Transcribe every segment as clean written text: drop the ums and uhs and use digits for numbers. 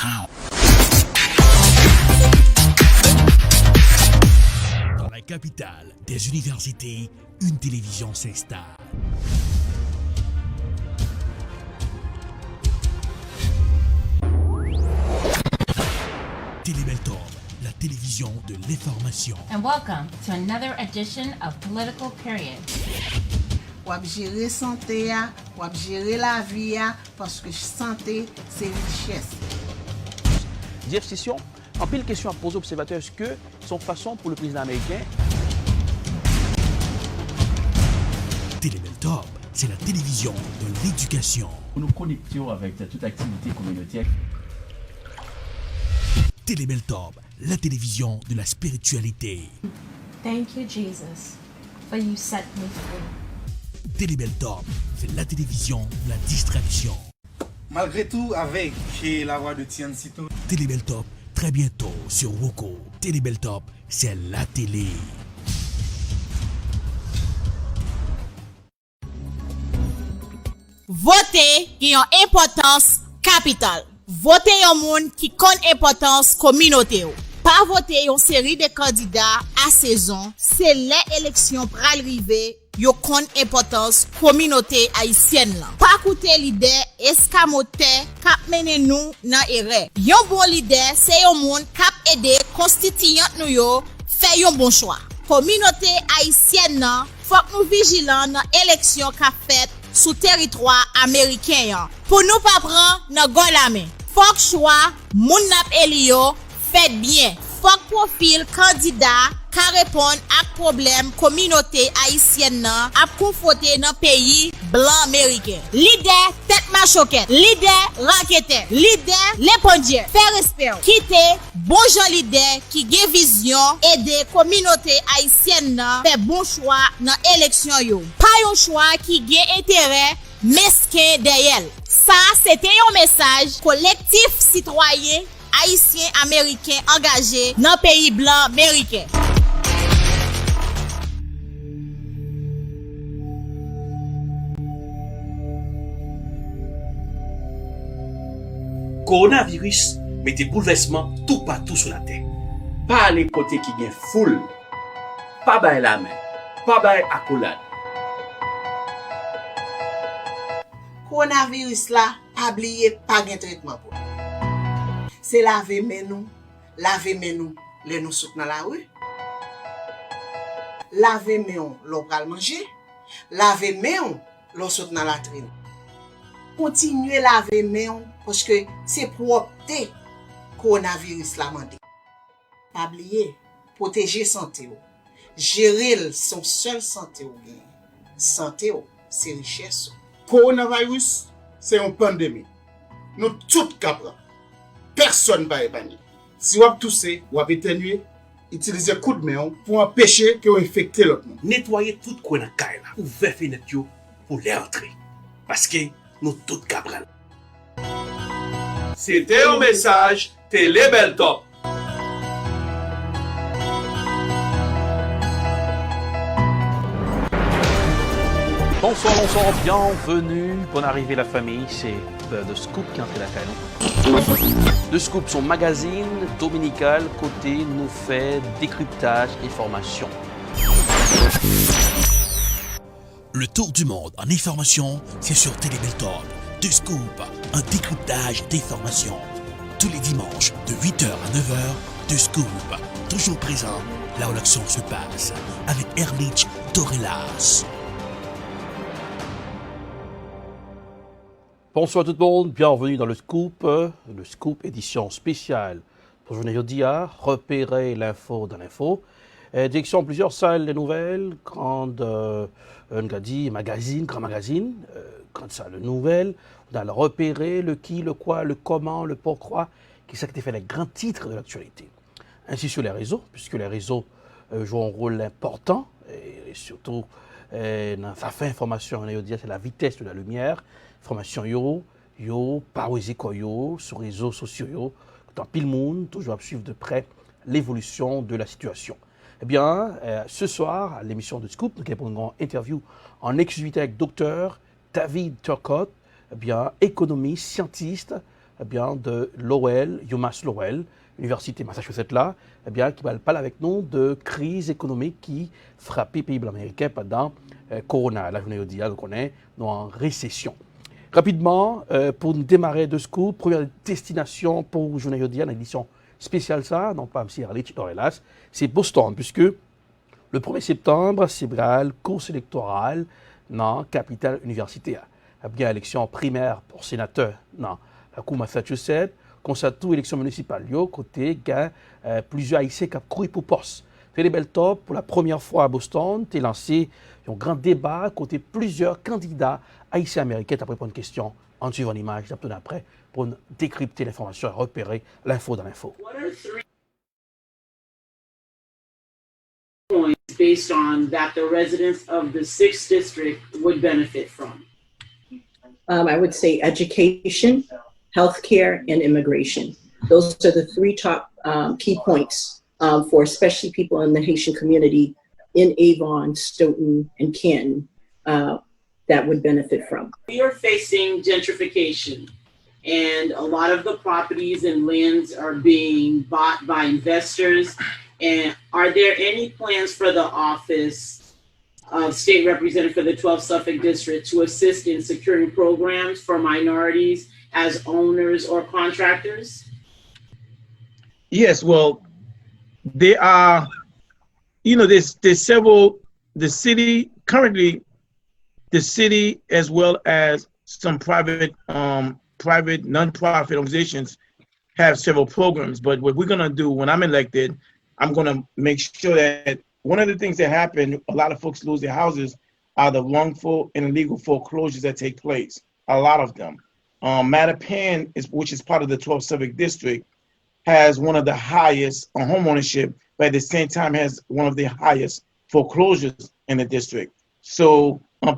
Août. Dans la capitale des universités, une télévision s'installe. Télébeltor, la télévision de l'information. And welcome to another edition of Political Period. Wap gérer santé ya, wap gérer la vie ya, parce que santé c'est richesse. Jeff Session, en pile question à poser aux observateurs, est-ce que son façon pour le président américain? Télébeltor, c'est la télévision de l'éducation. Nous nous connections avec toute activité communautaire. Télébeltor, la télévision de la spiritualité. Thank you, Jesus, for you set me free. Télébeltor, c'est la télévision de la distraction. Malgré tout, avec la voix de Tiansito. Télébeltor, très bientôt sur Woko. Télébeltor, c'est la télé. Voter qui a une importance capitale. Voter un monde qui connaît importance communauté. Pas voter une série de candidats à saison, c'est l'élection pour arriver. Yo kon importance communauté haïtienne là. Pas écouter leader escamoté k'ap mène nous nan erreur. Yon bon leader c'est yon monde k'ap aider constituant nous yo fait yon bon choix. Communauté haïtienne là, faut nous vigilant dans élection qu'a fait sous territoire américain yan. Pour nous pas prendre nan gon la main. Faut choix moun nap elio fait bien. Faut profil candidat ka répondre à problème communauté haïtienne nan a confronté dans pays blanc américain. Leader tête machoquette, leader raquette, leader l'épondier, faire respect, quitter bon gens leader qui gen vision aider communauté haïtienne nan faire bon choix dans élection yo. Pas un choix qui gen intérêt mesquin derrière. Ça c'était un message collectif citoyen haïtien américain engagé dans pays blanc américain. Coronavirus met des bouleversements tout partout sur la terre. Pas les côtés qui gagnent foule, pas bailler la main, pas bailler accolade. Coronavirus là, pas oublier pas gen traitement pour. C'est laver main nous, les nous soute dans la rue. Laver main l'on pral manger, laver main l'on soute dans la latrine. Continuer laver main parce que c'est propreté coronavirus la mandé. Pas oublier protéger santé ou. Gérer son seul santé ou bien. Santé ou c'est richesse. Coronavirus, c'est une pandémie. Nous tous capable. Personne ne va épargner. Si vous avez toussé, vous avez éternué, utilisez coup de main pour empêcher que vous infectez l'autre monde. Nettoyez tout coin dans caille là, ouvrez fenêtre yo pour les entrer. Parce que nous tous cabral. C'était un message Télébeltor. Bonsoir, bienvenue, bonne arrivée la famille, c'est The Scoop qui entre la caille. The Scoop, son magazine dominical, côté nous fait décryptage et formation. Le tour du monde en information, c'est sur Télébeltor. The Scoop, un décryptage d'informations. Tous les dimanches, de 8h à 9h, The Scoop, toujours présent là où l'action se passe, avec Erlich Torellas. Bonsoir tout le monde, bienvenue dans le Scoop édition spéciale pour journée d'hier, repérer l'info dans l'info. Direction plusieurs salles de nouvelles, grande magazine, grand magazine, grande salle de nouvelles. On a le repérer, le qui, le quoi, le comment, le pourquoi, qui ça qui fait les grands titres de l'actualité. Ainsi sur les réseaux, puisque les réseaux jouent un rôle important, et surtout dans sa fin information, on a dit c'est la vitesse de la lumière. Information yo, paroisi yo, sur les réseaux sociaux yo, dans pile monde, toujours à suivre de près l'évolution de la situation. Eh bien, ce soir, à l'émission de Scoop, nous avons une interview en exclusivité avec Dr David Turcotte, eh bien, économiste, scientiste, eh bien, de Lowell, UMass Lowell, Université Massachusetts là, eh bien, qui va parler avec nous de crise économique qui frappait le pays américain pendant Corona. Là, je vous dis, on est en récession. Rapidement, pour nous démarrer de ce coup, première destination pour Journée Yodia, l'édition spéciale ça, non pas M. Harlich, non hélas, c'est Boston, puisque le 1er septembre, c'est la course électorale dans la capitale universitaire. Il y a bien élection primaire pour sénateur dans la cour Massachusetts, concerto élection municipale, côté il y a plusieurs haïtiens qui ont couru pour poste. C'est les belles top, pour la première fois à Boston, tu as lancé un grand débat côté plusieurs candidats haïtiens américains. Tu as répondre une question en suivant l'image d'après pour décrypter l'information et repérer l'info dans l'info. What are 3 points based on that the residents of the 6th district would benefit from? I would say education, healthcare, and immigration. Those are the 3 top key points for especially people in the Haitian community in Avon, Stoughton, and Canton that would benefit from. We are facing gentrification, and a lot of the properties and lands are being bought by investors. And are there any plans for the office of State Representative for the 12th Suffolk District to assist in securing programs for minorities as owners or contractors? Yes, well, there are, there's several, the city, currently, the city as well as some private nonprofit organizations have several programs. But what we're gonna do when I'm elected, I'm gonna make sure that one of the things that happen, a lot of folks lose their houses, are the wrongful and illegal foreclosures that take place. A lot of them. Mattapan, which is part of the 12th Suffolk District, has one of the highest on home ownership, but at the same time has one of the highest foreclosures in the district. So ça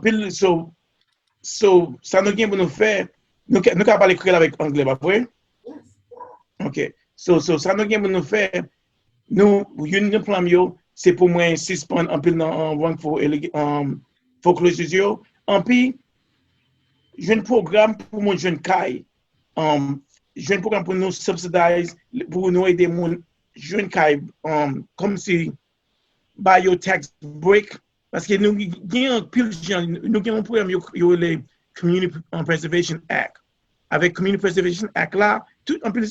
nous gagne pour nous faire, nous capable parler créole avec anglais, pas vrai? OK. So ça nous gagne pour nous faire, nous plan yo, c'est pour moi suspendre un peu dans wrongful foreclosures yo. En puis j'ai un programme pour mon jeune caille. J'ai un programme pour nous subsidize, pour nous aider mon jeune caille, comme si bio tax break. Parce que nous avons un programme, le Community Preservation Act. Avec Community Preservation Act là, tout un peu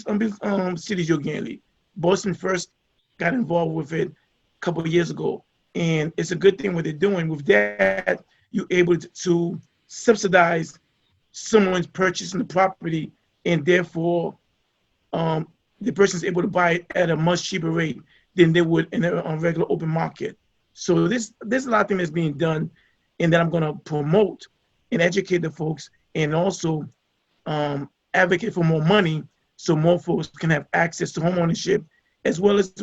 cities yo gagne. Boston first got involved with it a couple of years ago, and it's a good thing what they're doing. With that, you're able to subsidize someone's purchasing the property, and therefore the person is able to buy it at a much cheaper rate than they would in a regular open market. So there's a lot of things that's being done, and that I'm going to promote and educate the folks, and also advocate for more money so more folks can have access to home ownership as well as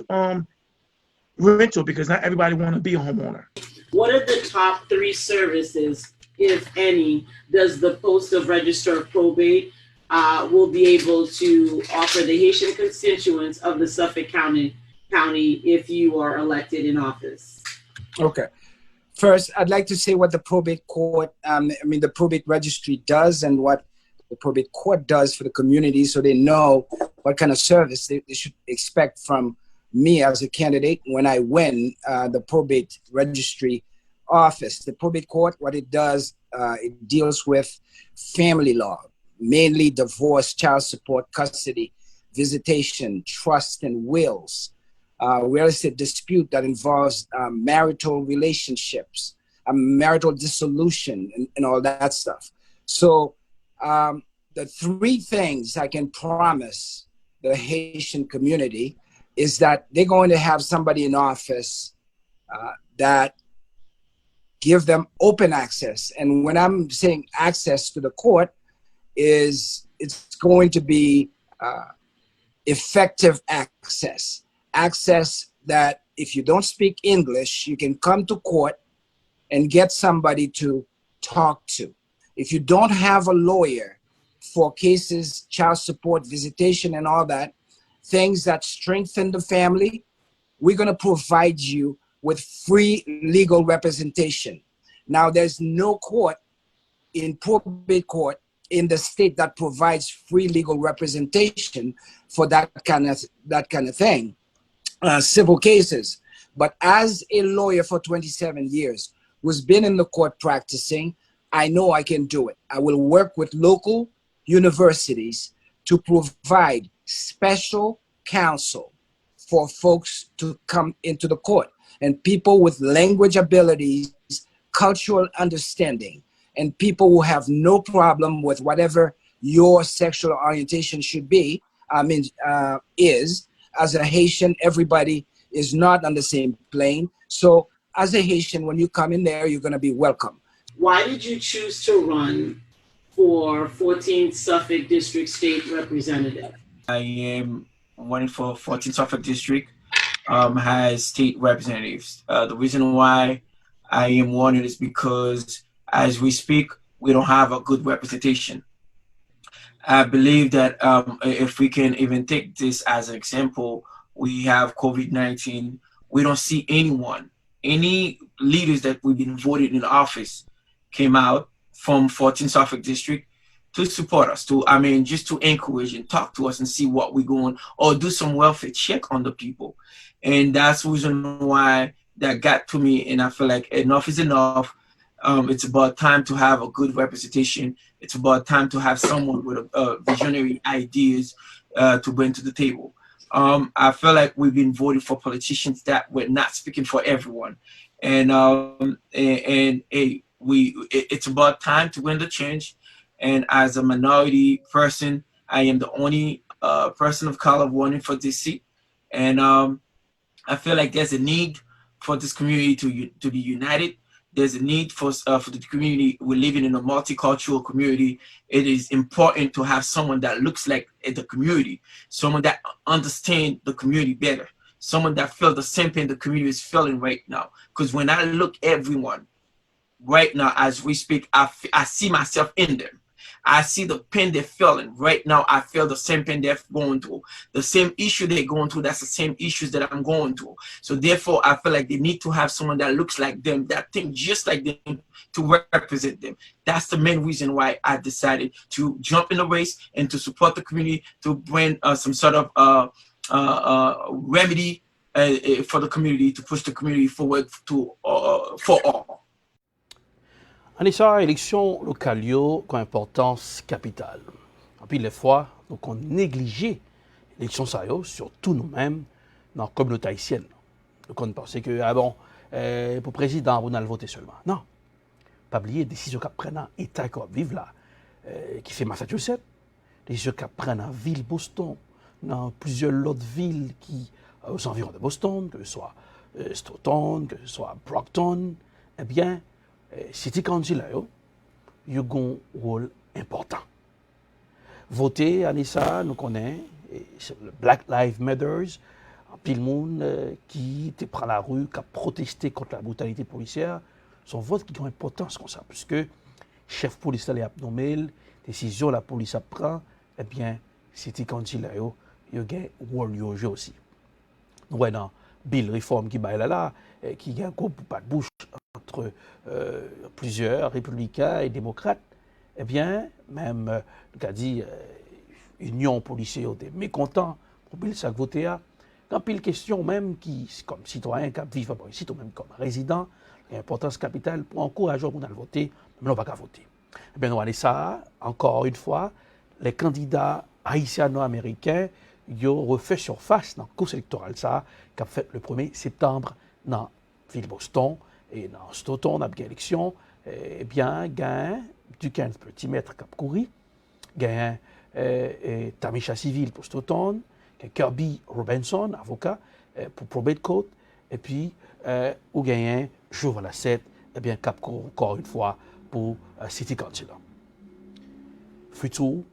rental, because not everybody want to be a homeowner. What are the top 3 services, if any, does the post of Register of Probate will be able to offer the Haitian constituents of the Suffolk County if you are elected in office? Okay. First, I'd like to say what the probate court, the probate registry does and what the probate court does for the community, so they know what kind of service they should expect from me as a candidate when I win the probate registry office. The probate court, what it does, it deals with family law, mainly divorce, child support, custody, visitation, trust, and wills. Real estate dispute that involves marital relationships, marital dissolution, and all that stuff. So the 3 things I can promise the Haitian community is that they're going to have somebody in office that give them open access. And when I'm saying access to the court, it's going to be effective access. Access that if you don't speak English, you can come to court and get somebody to talk to. If you don't have a lawyer for cases, child support, visitation, and all that, things that strengthen the family, we're going to provide you with free legal representation. Now, there's no court in probate court in the state that provides free legal representation for that kind of thing, civil cases. But as a lawyer for 27 years, who's been in the court practicing, I know I can do it. I will work with local universities to provide special counsel for folks to come into the court, and people with language abilities, cultural understanding, and people who have no problem with whatever your sexual orientation should be, is. As a Haitian, everybody is not on the same plane. So as a Haitian, when you come in there, you're going to be welcome. Why did you choose to run for 14th Suffolk District State Representative? I am running for 14th Suffolk District, has state representatives. The reason why I am running is because as we speak, we don't have a good representation. I believe that if we can even take this as an example, we have COVID-19. We don't see anyone, any leaders that we've been voted in office came out from 14th Suffolk District to support us, just to encourage and talk to us and see what we're going, or do some welfare check on the people. And that's the reason why that got to me. And I feel like enough is enough. It's about time to have a good representation. It's about time to have someone with visionary ideas to bring to the table. I feel like we've been voting for politicians that were not speaking for everyone. It's about time to win the change. And as a minority person, I am the only person of color running for this seat. And I feel like there's a need for this community to be united. There's a need for the community. We're living in a multicultural community. It is important to have someone that looks like the community, someone that understands the community better, someone that feels the same pain the community is feeling right now. Because when I look everyone right now as we speak, I see myself in them. I see the pain they're feeling right now. I feel the same pain they're going through. The same issue they're going through, that's the same issues that I'm going through. So therefore, I feel like they need to have someone that looks like them, that thinks just like them, to represent them. That's the main reason why I decided to jump in the race and to support the community, to bring some sort of remedy for the community, to push the community forward for all. Anissa, élection locale yo qui importance capitale. En pile les fois, donc on négligé l'élection ça yo, surtout nous-mêmes dans la communauté haïtienne. Donc on pensait que pour président on a le voter seulement. Non. Pas oublier décision qu'a prenne dans état qu'on vive là qui fait Massachusetts, décision qu'a prenne dans ville Boston, dans plusieurs autres villes qui aux environs de Boston, que ce soit Stoughton, que ce soit Brockton, eh bien City Council a un rôle important. Voter, Anissa, nous connaissons, le Black Lives Matter, un pile monde qui te prend la rue, qui a protesté contre la brutalité policière, son vote qui a une importance comme ça, puisque le chef police a nommé, décision la police a prend, eh bien, City Council a un rôle aussi. Nous voyons bill réforme qui est là, qui a un coup pour pas de bouche entre plusieurs républicains et démocrates, eh bien, même, on a dit, union policière des mécontents pour bill ça voter à, quand pile question même qui, comme citoyen qui vivent ici, ou même comme résident, l'importance capitale pour encourager les gens à voter, mais on va pas voter. Eh bien, nous allons ça, encore une fois, les candidats haïtiano-américains, ils ont refait surface dans la course électorale ça, qu'a fait le 1er septembre dans la ville de Boston et dans Stoughton, on a bien élection, eh bien, gain du 15 petits mètres cap couru, gain Tamisha Civil pour Stoughton, Kirby Robinson, avocat pour Probate Court, et puis, ou gain Jour la 7, eh bien, cap couru encore une fois pour City Council. Futur,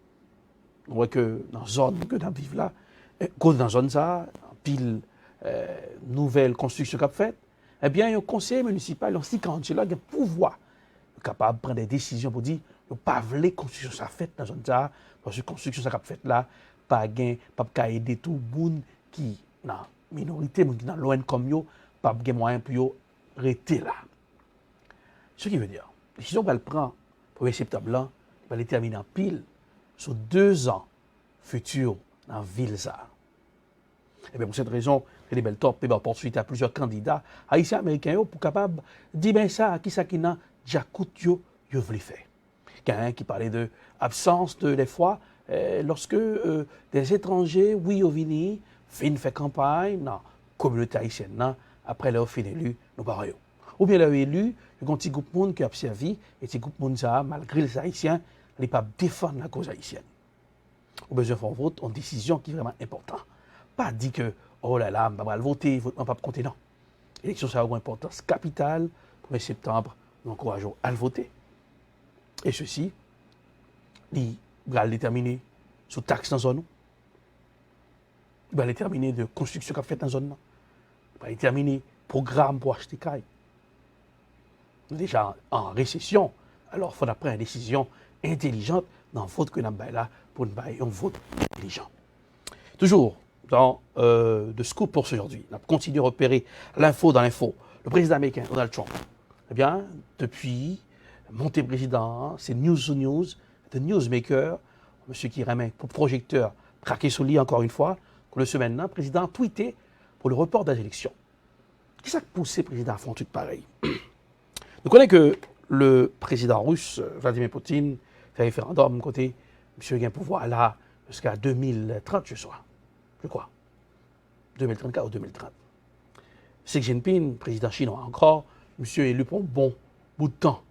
on voit que dans la zone que nous vivons là, dans la zone ça, pile nouvelle construction qu'a faite, eh bien, un conseil municipal, un City Council, a le pouvoir capable de prendre des décisions pour dire que pas voulu construction ça faite dans la zone ça, parce que construction ça qu'a faite là, pas gain, pas aider tout le monde qui dans minorité, qui dans loin comme yo, pas gain moyen pour yo rester là. Ce qui veut dire, décision qu'elle prend pour 1er septembre là, va déterminer en pile sur 2 ans futurs dans la ville. Ça. Et bien pour cette raison, les belles top et poursuite à plusieurs candidats haïtiens américains pour capable dire ben ça qui n'a déjà coûté yo voulait faire. Quelqu'un qui parlait de absence de des fois lorsque des étrangers oui au vini viennent faire campagne dans la communauté haïtienne non, après leur fin élu nous barrions. Ou bien leur élu, il y a un petit groupe de monde qui a servi et ce groupe de monde ça malgré les haïtiens, n'est pas défendre la cause haïtienne. Ou besoin de faire vote en décision qui est vraiment importante. Pas dit que oh là là, on va voter, on ne va pas compter non. L'élection ça a une importance capitale. 1er septembre, nous encourageons à le voter. Et ceci, il va déterminer sous taxe dans la zone. Il va déterminer de construction qu'a fait dans la zone. Il va déterminer programme pour acheter caille. Nous sommes déjà en récession, alors il faut prendre une décision intelligente dans le vote que nous avons là pour nous faire un vote intelligent. Toujours dans le scoop pour aujourd'hui, on continue à repérer l'info dans l'info. Le président américain Donald Trump, eh bien, depuis monté président, c'est News to News, The Newsmaker, monsieur qui remet pour projecteur braqué sous lit encore une fois, que le semaine là, le président a tweeté pour le report des élections. Qu'est-ce qui a poussé le président à faire un truc pareil? Nous connaissons que le président russe, Vladimir Poutine, fait un référendum côté monsieur gain pouvoir là jusqu'à 2030, je crois. 2034 ou 2030. Xi Jinping, président chinois encore, monsieur est élu pour un bon bout de temps.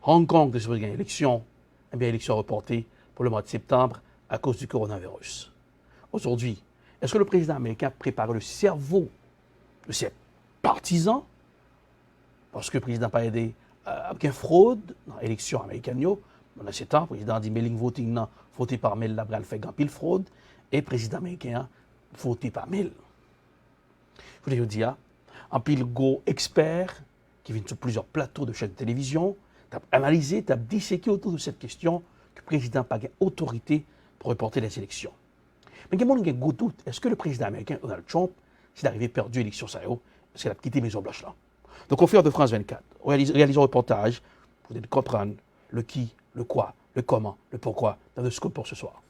Hong Kong, de une élection, eh bien, élection reportée pour le mois de septembre à cause du coronavirus. Aujourd'hui, est-ce que le président américain prépare le cerveau de ses partisans? Parce que le président n'a pas aidé à une fraude dans l'élection américaine. Dans ce temps, le président dit mailing voting, voté par mail, la fait pile fraude, et le président américain voté par mail. Je voulais vous dire, un pile go expert qui vient sur plusieurs plateaux de chaînes de télévision, tu as analysé, tu as disséqué autour de cette question que le président n'a pas autorité pour reporter les élections. Mais il y a un doute, est-ce que le président américain Donald Trump, s'il arrivait perdu l'élection, est-ce qu'il a quitté Maison Blanche là? Donc, confrères de France 24, réalisons un reportage pour comprendre le qui, le quoi, le comment, le pourquoi dans le scoop pour ce soir.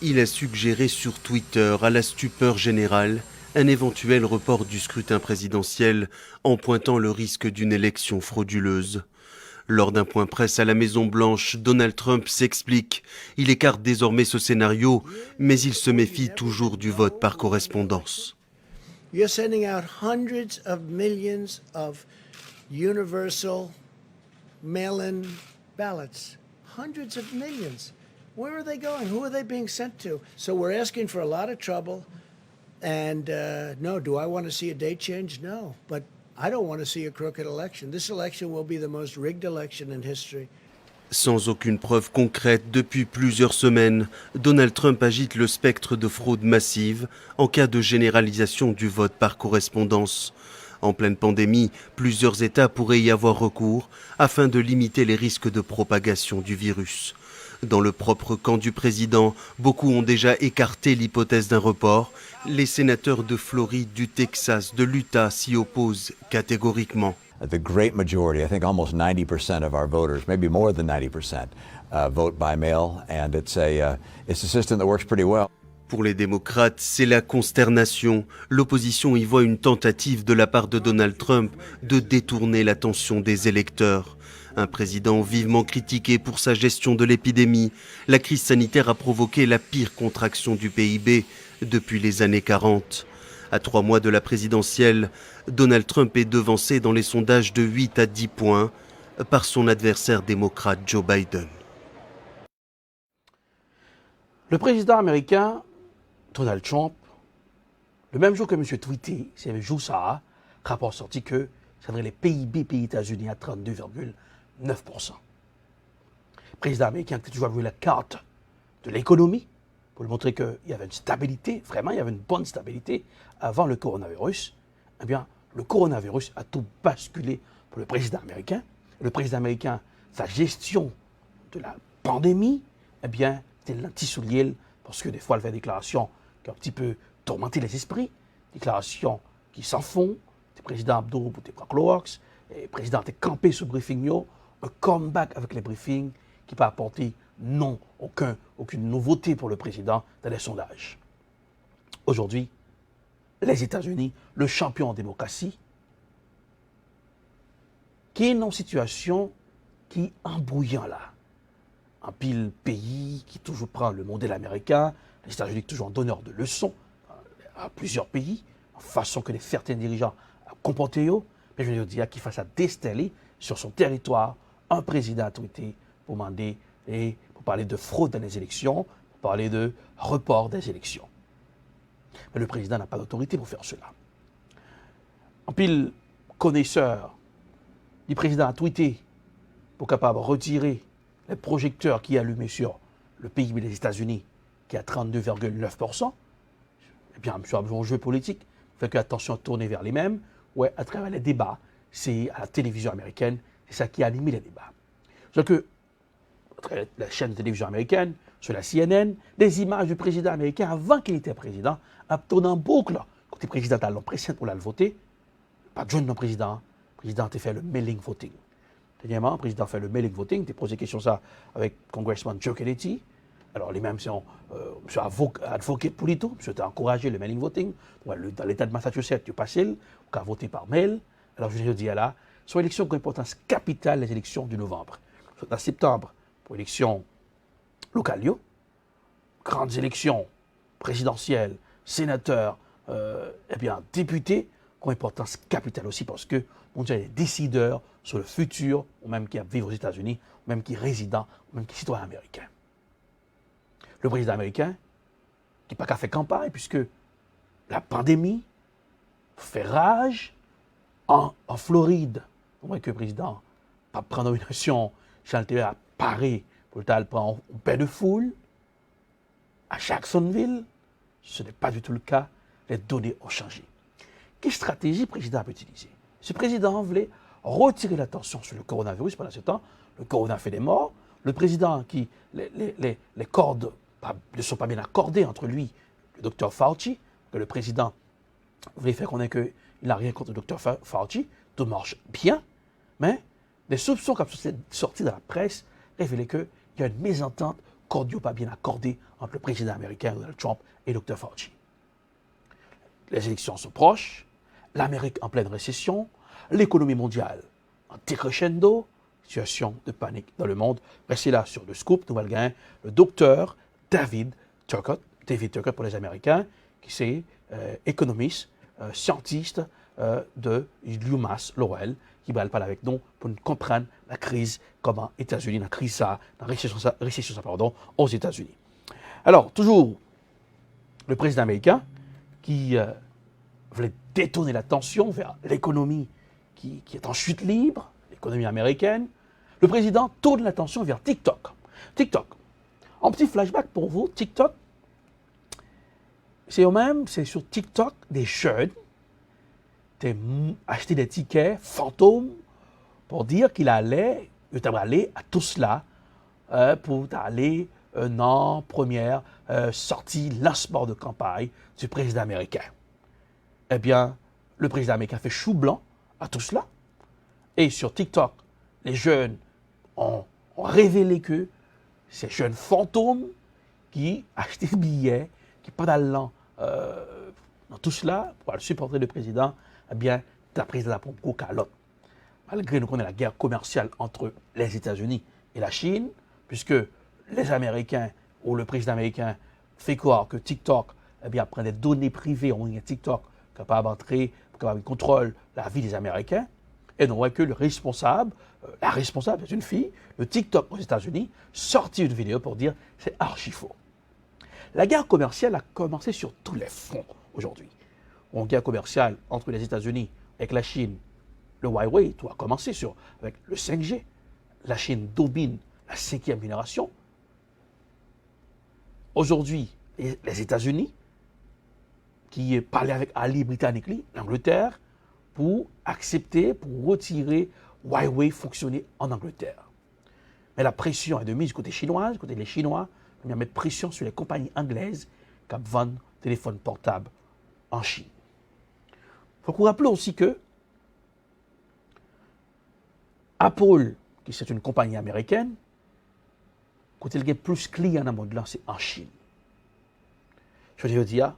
Il a suggéré sur Twitter, à la stupeur générale, un éventuel report du scrutin présidentiel en pointant le risque d'une élection frauduleuse. Lors d'un point presse à la Maison-Blanche, Donald Trump s'explique. Il écarte désormais ce scénario, mais il se méfie toujours du vote par correspondance. You're sending out hundreds of millions of universal mail-in ballots. Hundreds of millions. Where are they going? Who are they being sent to? So we're asking for a lot of trouble. And no, do I want to see a date change? No. But I don't want to see a crooked election. This election will be the most rigged election in history. Sans aucune preuve concrète, depuis plusieurs semaines, Donald Trump agite le spectre de fraude massive en cas de généralisation du vote par correspondance. En pleine pandémie, plusieurs États pourraient y avoir recours afin de limiter les risques de propagation du virus. Dans le propre camp du président, beaucoup ont déjà écarté l'hypothèse d'un report. Les sénateurs de Floride, du Texas, de l'Utah s'y opposent catégoriquement. The great majority, I think almost 90% of our voters, maybe more than 90%, vote by mail, and it's a system that works pretty well. Pour les démocrates, c'est la consternation. L'opposition y voit une tentative de la part de Donald Trump de détourner l'attention des électeurs. Un président vivement critiqué pour sa gestion de l'épidémie. La crise sanitaire a provoqué la pire contraction du PIB depuis les années 40. À 3 mois de la présidentielle, Donald Trump est devancé dans les sondages de 8 à 10 points par son adversaire démocrate Joe Biden. Le président américain Donald Trump, le même jour que M. tweeté, c'est le jour ça, rapport sorti que ça donnerait les PIB pays États-Unis à 32,9%. Le président américain a toujours vu la carte de l'économie pour lui montrer qu'il y avait une stabilité, vraiment il y avait une bonne stabilité avant le coronavirus. Eh bien, le coronavirus a tout basculé pour le président américain. Le président américain, sa gestion de la pandémie, eh bien, c'était l'anti-soulier parce que des fois, elle fait des déclarations qui ont un petit peu tourmenté les esprits, déclarations qui s'en font. Le président Abdo, le président était campé sous briefing, un comeback avec les briefings qui peut apporter aucune nouveauté pour le président dans les sondages. Aujourd'hui, les États-Unis, le champion en démocratie, qui est une situation qui est embrouillant là. Un pile pays qui toujours prend le modèle américain, les États-Unis toujours en donneur de leçons à plusieurs pays, en façon que les certains dirigeants comportent, mais je veux dire qu'il fasse à d'installer sur son territoire un président autorité pour demander et pour parler de fraude dans les élections, pour parler de report des élections. Mais le président n'a pas d'autorité pour faire cela. En pile connaisseur du président a tweeté pour capable retirer les projecteurs qui allumaient sur le PIB des États-Unis, qui est à 32,9%, eh bien, M. un jeu politique, fait que l'attention tournée vers les mêmes, ouais, à travers les débats, c'est à la télévision américaine, c'est ça qui a animé les débats. C'est que, la chaîne de télévision américaine, sur la CNN, des images du président américain avant qu'il était président, a tourné en boucle. Quand le président a l'impression pour la voter, pas de jeune non-président, le président a fait le mailing voting. Dernièrement, le président a fait le mailing voting, il a posé question ça avec Congressman Joe Kennedy. Alors, les mêmes sont advoqués pour les tout, monsieur a encouragé le mailing voting. Dans l'État de Massachusetts, il est facile, on a voté par mail. Alors, je dis là, sont élections d'importance capitale, les élections du novembre. En septembre, pour élections locales, grandes élections présidentielles, sénateurs, eh bien, députés, qui ont importance capitale aussi parce que on dirait les décideurs sur le futur, ou même qui vivent aux États-Unis, ou même qui résident, ou même qui citoyens américains. Le président américain, qui n'a pas qu'à faire campagne, puisque la pandémie fait rage en Floride. On voit que le président pas prendre une nomination, chanter à Paris, pour le temps, prendre une paix de foule. À Jacksonville, ce n'est pas du tout le cas. Les données ont changé. Quelle stratégie le président a utilisée? Ce président voulait retirer l'attention sur le coronavirus pendant ce temps. Le corona fait des morts. Le président, les cordes ne sont pas bien accordées entre lui et le docteur Fauci, que le président voulait faire connaître qu'il n'a rien contre le docteur Fauci. Tout marche bien, mais des soupçons comme sont sortis dans la presse révélaient qu'il y a une mésentente cordiaux pas bien accordée entre le président américain Donald Trump et le docteur Fauci. Les élections sont proches, l'Amérique en pleine récession, l'économie mondiale en décrescendo, situation de panique dans le monde. Restez là sur le scoop, nous allons gagner le docteur David Turcotte pour les Américains, qui est économiste, scientiste de l'UMass Lowell, qui va parler avec nous pour nous comprendre la crise, comment les États-Unis, la crise, la récession aux États-Unis. Alors, toujours le président américain qui voulait détourner l'attention vers l'économie qui est en chute libre, l'économie américaine. Le président tourne l'attention vers TikTok. TikTok. Un petit flashback pour vous, TikTok, c'est sur TikTok des jeunes acheter des tickets fantômes pour dire qu'il allait aller à tout cela pour aller en première sortie, lancement de campagne du président américain. Eh bien, le président américain fait chou blanc à tout cela. Et sur TikTok, les jeunes ont révélé que ces jeunes fantômes qui achetaient des billets, qui pendant l'an dans tout cela, pour supporter le président, eh bien, le président pour beaucoup calotte. Malgré nous connaissons la guerre commerciale entre les États-Unis et la Chine, puisque les Américains ou le président américain fait croire que TikTok, eh bien, prend des données privées en ligne TikTok, capable d'entrer, capable de contrôler la vie des Américains. Et nous voyons que le responsable, la responsable est une fille, le TikTok aux États-Unis, sortit une vidéo pour dire c'est archi faux. La guerre commerciale a commencé sur tous les fronts aujourd'hui. Une guerre commerciale entre les États-Unis et la Chine, le Huawei, tout a commencé avec le 5G. La Chine domine la 5e génération. Aujourd'hui, les États-Unis, qui parlaient avec Ali Britannique, l'Angleterre, pour accepter, pour retirer Huawei fonctionner en Angleterre. Mais la pression est de mise du côté chinois, du côté des Chinois, il y a mettre pression sur les compagnies anglaises qui vendent téléphones portables en Chine. Il faut qu'on rappelle aussi que Apple, qui c'est une compagnie américaine, quand il y a plus de clients dans le monde, c'est en Chine. Je veux dire,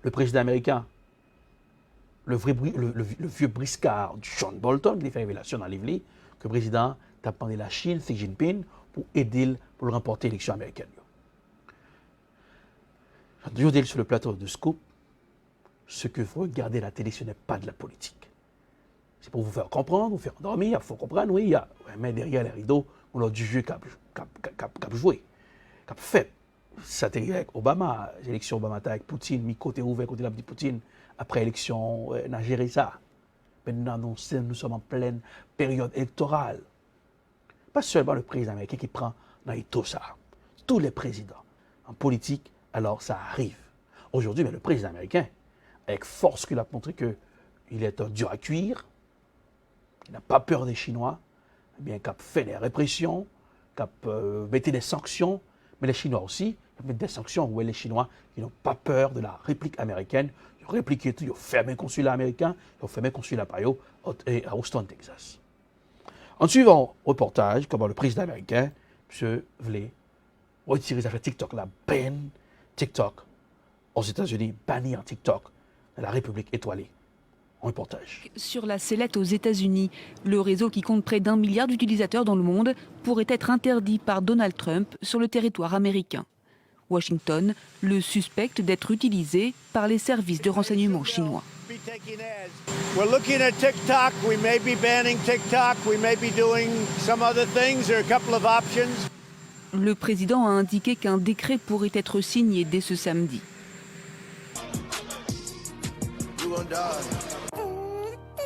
le président américain, le vieux briscard John Bolton, qui a fait révélation dans le livre, que le président a demandé la Chine, Xi Jinping, pour aider pour le remporter l'élection américaine. J'ai toujours dit sur le plateau de Scoop, ce que vous regardez à la télé, ce n'est pas de la politique. C'est pour vous faire comprendre, vous faire dormir, il faut comprendre, oui, il y a mais derrière les rideaux, on a du jeu qui a joué, qui a fait. Ça a été avec Obama, l'élection Obama avec Poutine, mi côté ouvert, côté la petite Poutine, après l'élection, on a géré ça. Maintenant, nous sommes en pleine période électorale. Pas seulement le président américain qui prend dans tout ça. Tous les présidents en politique, alors ça arrive. Aujourd'hui, le président américain, avec force qu'il a montré qu'il est un dur à cuire, il n'a pas peur des Chinois, eh bien, qu'il a fait des répressions, qu'il a mis des sanctions, mais les Chinois aussi, ils mettent des sanctions où les Chinois qui n'ont pas peur de la réplique américaine. Ils ont répliqué tout, ils ont fermé le consulat américain, ils ont fermé le consulat à Houston, Texas. En suivant le reportage, comment le président américain voulait retirer les TikTok, la ban TikTok aux États-Unis, bannir TikTok dans la République étoilée. En reportage. Sur la sellette aux États-Unis, le réseau qui compte près d'1 milliard d'utilisateurs dans le monde pourrait être interdit par Donald Trump sur le territoire américain. Washington le suspecte d'être utilisé par les services de renseignement chinois. We're looking at TikTok. We may be banning TikTok. We may be doing some other things. There are a couple of options. Le président a indiqué qu'un décret pourrait être signé dès ce samedi.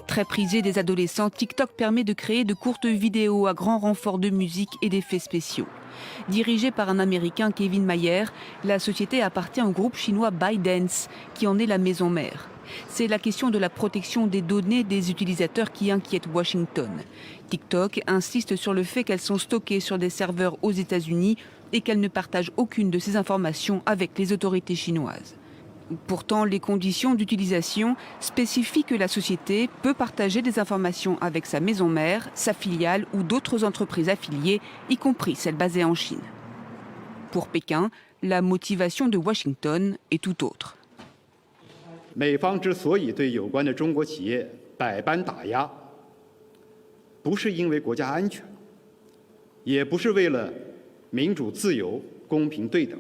Très prisé des adolescents, TikTok permet de créer de courtes vidéos à grand renfort de musique et d'effets spéciaux. Dirigée par un Américain, Kevin Mayer, la société appartient au groupe chinois ByteDance, qui en est la maison mère. C'est la question de la protection des données des utilisateurs qui inquiète Washington. TikTok insiste sur le fait qu'elles sont stockées sur des serveurs aux États-Unis et qu'elle ne partage aucune de ces informations avec les autorités chinoises. Pourtant, les conditions d'utilisation spécifient que la société peut partager des informations avec sa maison mère, sa filiale ou d'autres entreprises affiliées, y compris celles basées en Chine. Pour Pékin, la motivation de Washington est tout autre. 美方之所以对有关的中国企业百般打压，不是因为国家安全，也不是为了民主、自由、公平、对等。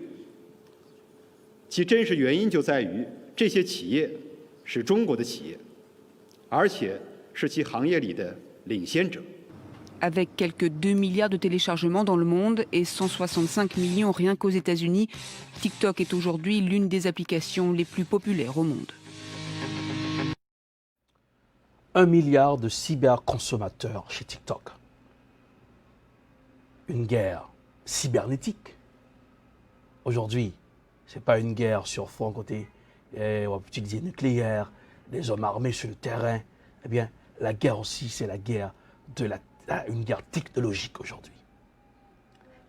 其真实原因就在于这些企业是中国的企业，而且是其行业里的领先者。 Avec quelques 2 milliards de téléchargements dans le monde et 165 millions rien qu'aux États-Unis, TikTok est aujourd'hui l'une des applications les plus populaires au monde. 1 milliard de cyberconsommateurs chez TikTok. Une guerre cybernétique. Aujourd'hui, ce n'est pas une guerre sur fond côté, on va utiliser nucléaire, des hommes armés sur le terrain. Eh bien, la guerre aussi, c'est la guerre de une guerre technologique aujourd'hui.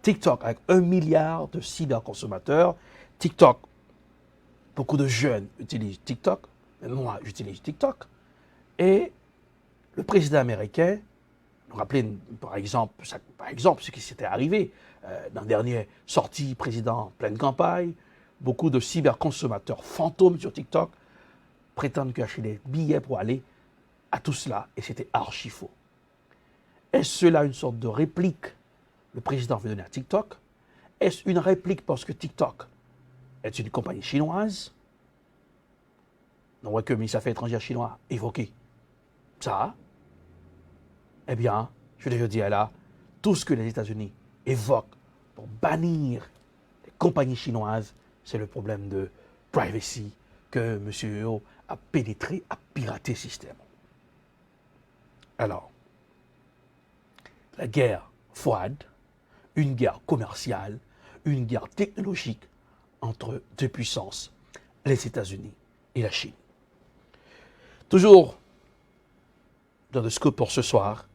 TikTok, avec 1 milliard de cyberconsommateurs, TikTok, beaucoup de jeunes utilisent TikTok, moi j'utilise TikTok, et le président américain, nous rappelez par exemple ce qui s'était arrivé dans la dernière sortie président pleine campagne, beaucoup de cyberconsommateurs fantômes sur TikTok prétendent cacher des billets pour aller à tout cela, et c'était archi faux. Est-ce là une sorte de réplique le président veut donner à TikTok? Est-ce une réplique parce que TikTok est une compagnie chinoise? On voit que le ministre des Affaires étrangères chinois évoqué ça. Eh bien, je vais dire là, tout ce que les États-Unis évoquent pour bannir les compagnies chinoises, c'est le problème de privacy que M. Yo a pénétré, a piraté le système. Alors, la guerre froide, une guerre commerciale, une guerre technologique entre deux puissances, les États-Unis et la Chine. Toujours dans le scoop pour ce soir,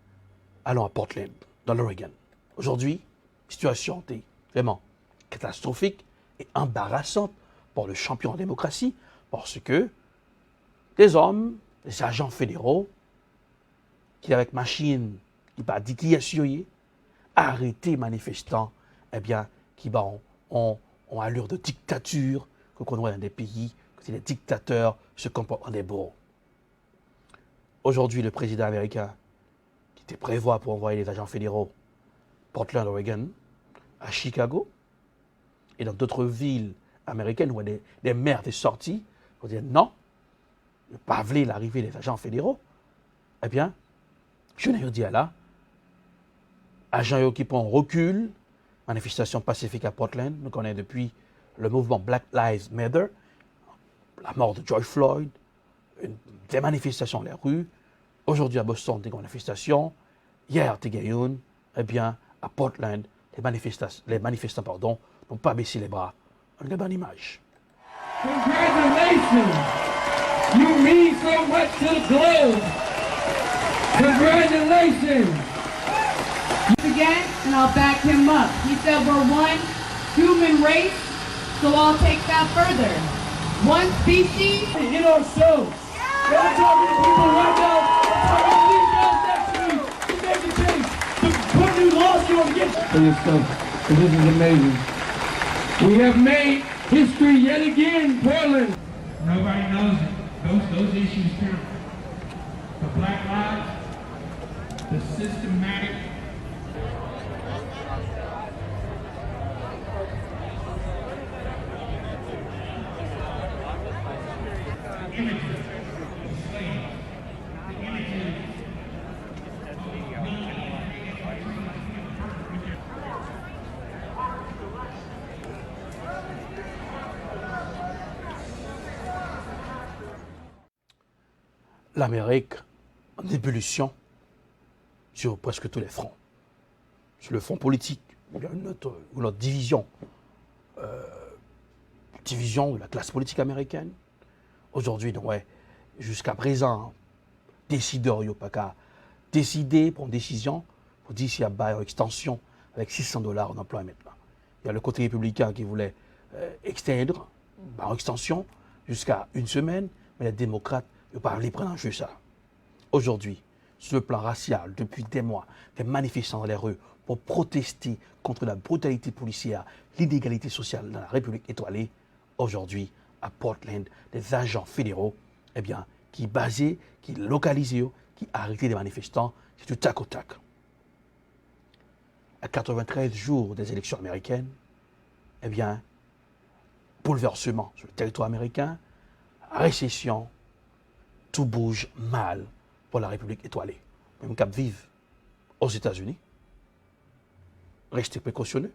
allons à Portland, dans l'Oregon. Aujourd'hui, la situation est vraiment catastrophique et embarrassante pour le champion en démocratie, parce que des hommes, des agents fédéraux, qui avec machine, qui pas dit qui est surveillé, arrêter manifestants qui ont allure de dictature que qu'on voit dans des pays, que les dictateurs se comportent en des bourreaux. Aujourd'hui, le président américain, qui était prévoit pour envoyer les agents fédéraux Portland, Oregon, à Chicago, et dans d'autres villes américaines où des maires étaient sortis pour dire non, ne pas voulu l'arrivée des agents fédéraux, je n'ai dit à là, agents qui prennent recul, manifestation pacifique à Portland, nous connaissons depuis le mouvement Black Lives Matter, la mort de George Floyd, des manifestations dans les rues. Aujourd'hui à Boston, des manifestations. Hier, à Portland, les manifestants n'ont pas baissé les bras. On regarde une image. Congratulations! You mean so much to the globe. Congratulations! Again, and I'll back him up. He said we're one human race, so I'll take that further. One species. In our show. I'm talking to people right now. I'm talking to these guys next to me to make the case. To put new laws on against for this stuff. So this is amazing. We have made history yet again in Portland. Nobody knows it. Those issues count. The Black Lives, the systematic. L'Amérique en ébullition sur presque tous les fronts. Sur le front politique, il y a une autre division. Division de la classe politique américaine. Aujourd'hui, jusqu'à présent, décideurs n'ont pas qu'à décider, prendre une décision pour dire s'il y a une extension avec $600 en emploi maintenant. Il y a le côté républicain qui voulait extendre en extension jusqu'à une semaine, mais les démocrates ne peuvent pas aller prendre en jeu ça. Aujourd'hui, sur le plan racial, depuis des mois, des manifestants dans les rues pour protester contre la brutalité policière, l'inégalité sociale dans la République étoilée. Aujourd'hui, à Portland, des agents fédéraux, qui basés, qui localisés, qui arrêtaient des manifestants, c'est du tac au tac. À 93 jours des élections américaines, bouleversement sur le territoire américain, récession, tout bouge mal pour la République étoilée. Même cap vive aux États-Unis. Restez précautionneux.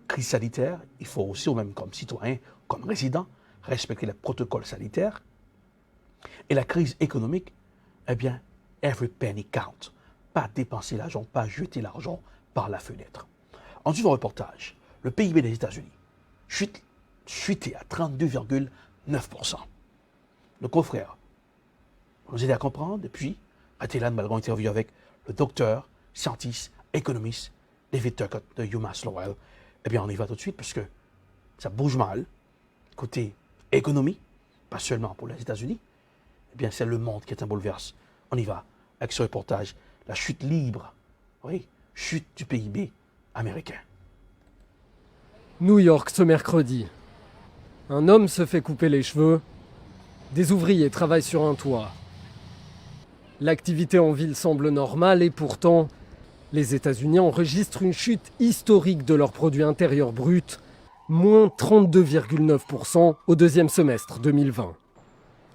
Crise sanitaire, il faut aussi, même comme citoyen, comme résident, respecter les protocoles sanitaires. Et la crise économique, every penny count. Pas dépenser l'argent, pas jeter l'argent par la fenêtre. En suivant le reportage, le PIB des États-Unis chuté à 32,9%. Nos confrères nous aider à comprendre, et puis, à Télan, malgré une interview avec le docteur, scientiste, économiste, David Turcotte de UMass Lowell, on y va tout de suite parce que ça bouge mal. Côté économie, pas seulement pour les États-Unis, c'est le monde qui est en bouleverse. On y va avec ce reportage, la chute libre, chute du PIB américain. New York ce mercredi. Un homme se fait couper les cheveux. Des ouvriers travaillent sur un toit. L'activité en ville semble normale et pourtant, les États-Unis enregistrent une chute historique de leur produit intérieur brut, moins 32,9% au deuxième semestre 2020.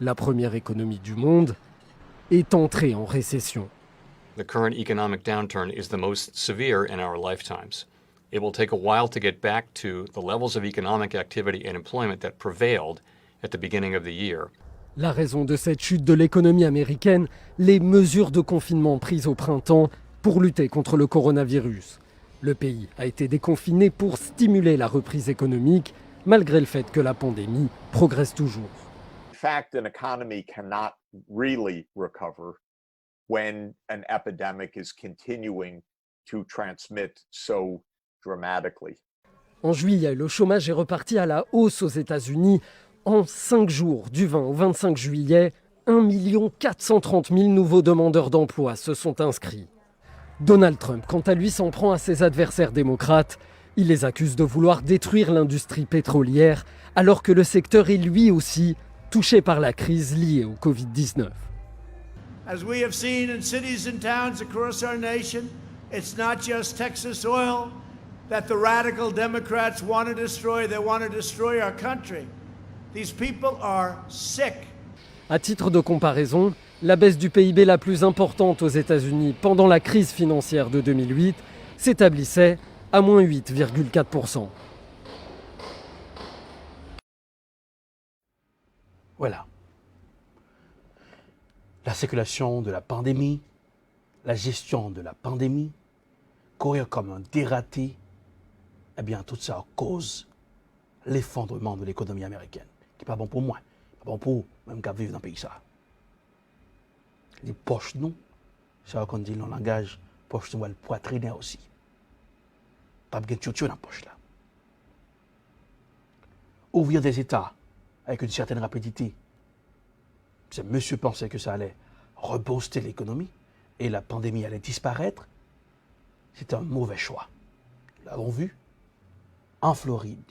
La première économie du monde est entrée en récession. The current economic downturn is the most severe in our lifetimes. It will take a while to get back to the levels of economic activity and employment that prevailed at the beginning of the year. La raison de cette chute de l'économie américaine, les mesures de confinement prises au printemps pour lutter contre le coronavirus. Le pays a été déconfiné pour stimuler la reprise économique, malgré le fait que la pandémie progresse toujours. In fact, an economy cannot really recover when an epidemic is continuing to transmit so dramatically. En juillet, le chômage est reparti à la hausse aux États-Unis. En 5 jours, du 20 au 25 juillet, 1 430 000 nouveaux demandeurs d'emploi se sont inscrits. Donald Trump, quant à lui, s'en prend à ses adversaires démocrates. Il les accuse de vouloir détruire l'industrie pétrolière, alors que le secteur est lui aussi touché par la crise liée au Covid-19. As we have seen in cities and towns across our nation, it's not just Texas oil that the radical Democrats want to destroy. They want to destroy our country. These people are sick. À titre de comparaison, la baisse du PIB la plus importante aux États-Unis pendant la crise financière de 2008 s'établissait à moins 8,4%. Voilà. La circulation de la pandémie, la gestion de la pandémie, courir comme un dératé, eh bien tout ça cause l'effondrement de l'économie américaine, qui n'est pas bon pour moi, pas bon pour même qu'à vivre dans le pays ça. Les poches nous, c'est ça qu'on dit dans le langage, poche nous, le poitrine aussi. Pas bien de dans la poche là. Ouvrir des États avec une certaine rapidité. Monsieur pensait que ça allait rebooster l'économie et la pandémie allait disparaître. C'est un mauvais choix. Nous l'avons vu en Floride,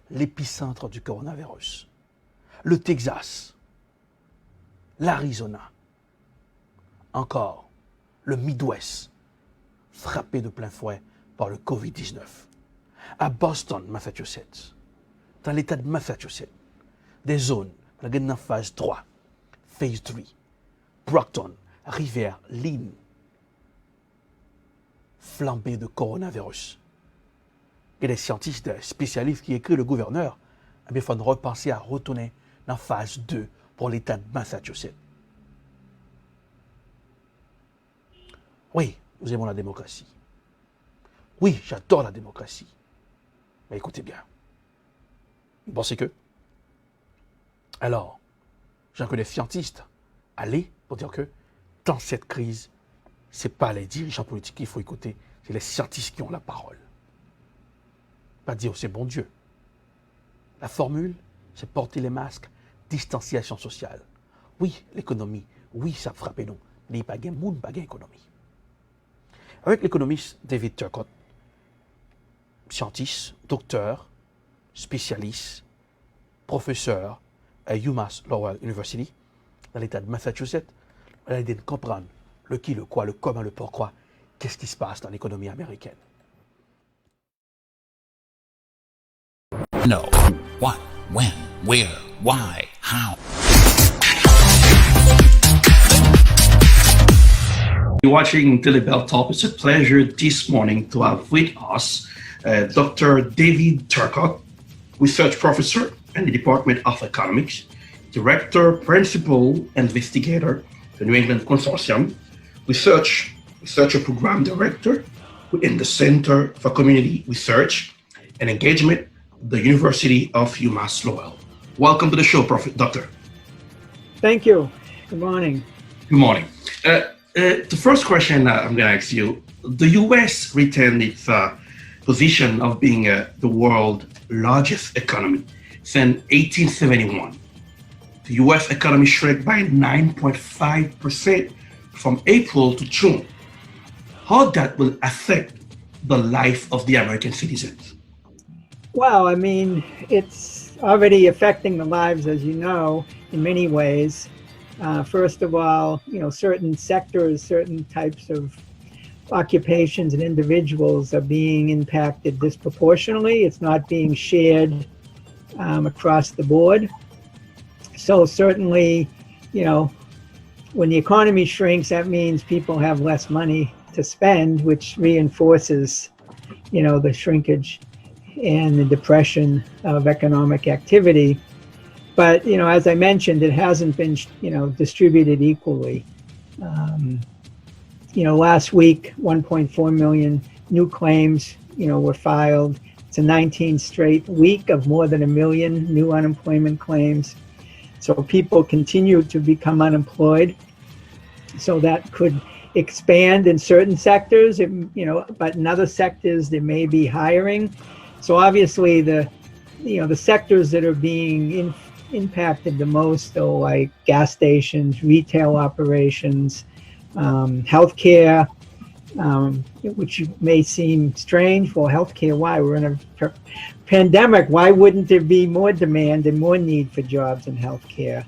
l'épicentre du coronavirus, le Texas, l'Arizona, encore le Midwest, frappé de plein fouet par le Covid-19. À Boston, Massachusetts, dans l'État de Massachusetts, des zones, la phase 3, phase 3, Brockton, Rivière, Lynn, flambée de coronavirus. Et les scientifiques, des spécialistes qui écrivent le gouverneur, il faut repenser à retourner dans phase 2 pour l'État de Massachusetts. Oui, nous aimons la démocratie. Oui, j'adore la démocratie. Mais écoutez bien. Vous pensez que? Alors, j'ai que les scientifiques aller pour dire que dans cette crise, ce n'est pas les dirigeants politiques qu'il faut écouter, c'est les scientifiques qui ont la parole. Pas dire c'est bon Dieu. La formule, c'est porter les masques, distanciation sociale. Oui, l'économie, oui, ça frappe nous, mais il n'y a pas de monde, pas d'économie. Avec l'économiste David Turcotte, scientiste, docteur, spécialiste, professeur à UMass Lowell University, dans l'État de Massachusetts, elle a aidé de comprendre le qui, le quoi, le comment, le pourquoi, qu'est-ce qui se passe dans l'économie américaine. No. What? When? Where? Why? How? You're watching Telebel Talk. It's a pleasure this morning to have with us Dr. David Turcotte, research professor in the Department of Economics, director, principal investigator, the New England Consortium, researcher program director in the Center for Community Research and Engagement, the University of UMass Lowell. Welcome to the show, Doctor. Thank you. Good morning. Good morning. The first question I'm going to ask you, the U.S. retained its position of being the world's largest economy since 1871. The U.S. economy shrank by 9.5% from April to June. How that will affect the life of the American citizens? Well, I mean, it's already affecting the lives, as you know, in many ways. First of all, you know, certain sectors, certain types of occupations and individuals are being impacted disproportionately. It's not being shared across the board. So certainly, you know, when the economy shrinks, that means people have less money to spend, which reinforces, you know, the shrinkage and the depression of economic activity. But, you know, as I mentioned, it hasn't been, you know, distributed equally. You know, last week, 1.4 million new claims, you know, were filed. It's a 19th straight week of more than 1 million new unemployment claims. So people continue to become unemployed. So that could expand in certain sectors, you know, but in other sectors there may be hiring. So obviously the sectors that are being impacted the most are like gas stations, retail operations, healthcare, which may seem strange for healthcare. Why? We're in a pandemic. Why wouldn't there be more demand and more need for jobs in healthcare?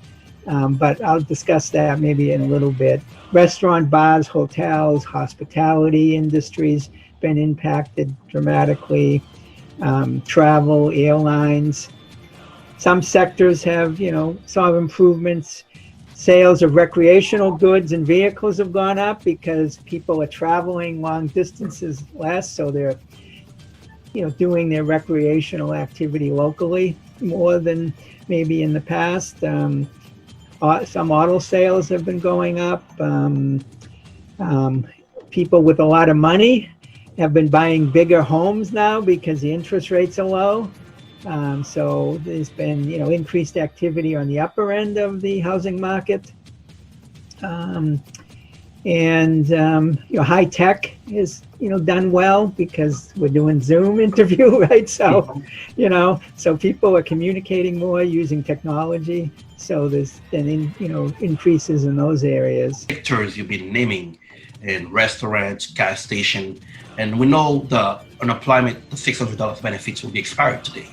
But I'll discuss that maybe in a little bit. Restaurant, bars, hotels, hospitality industries been impacted dramatically. Travel, airlines. Some sectors have, saw improvements. Sales of recreational goods and vehicles have gone up because people are traveling long distances less, so they're, doing their recreational activity locally more than maybe in the past. Some auto sales have been going up. People with a lot of money have been buying bigger homes now because the interest rates are low. So there's been, increased activity on the upper end of the housing market. High tech is, done well because we're doing Zoom interview, right? So, so people are communicating more using technology. So there's been, increases in those areas. Sectors you've been naming in restaurants, gas station, and we know the unemployment, the $600 benefits will be expired today.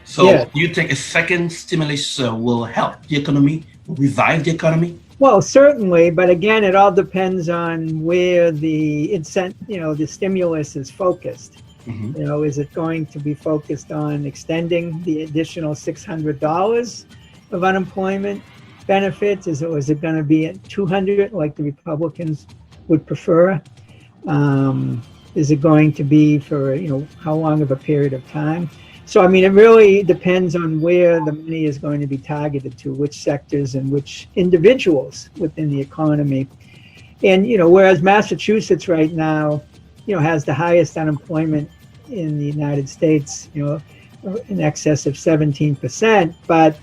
So Yeah. do you think a second stimulus will help the economy, revive the economy? Well, certainly, but again, it all depends on where the the stimulus is focused. Is it going to be focused on extending the additional $600 of unemployment benefits? Is it going to be at $200 like the Republicans would prefer? Is it going to be for, how long of a period of time? So, it really depends on where the money is going to be targeted to, which sectors and which individuals within the economy. And, whereas Massachusetts right now, has the highest unemployment in the United States, in excess of 17%, but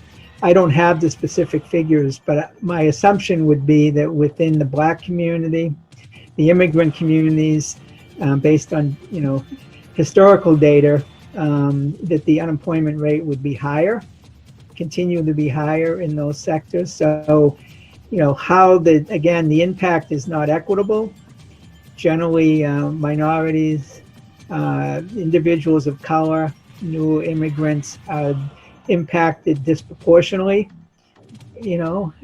I don't have the specific figures, but my assumption would be that within the Black community, the immigrant communities, based on, historical data, that the unemployment rate would be higher, continue to be higher in those sectors. So, how the impact is not equitable. Generally, minorities, individuals of color, new immigrants are impacted disproportionately.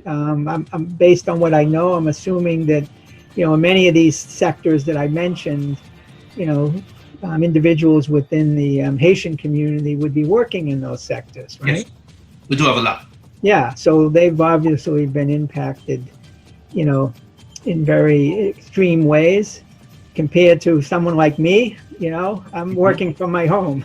I'm based on what I know, I'm assuming that, in many of these sectors that I mentioned, individuals within the Haitian community would be working in those sectors, right? Yes, we do have a lot. Yeah, so they've obviously been impacted, in very extreme ways compared to someone like me. I'm working from my home.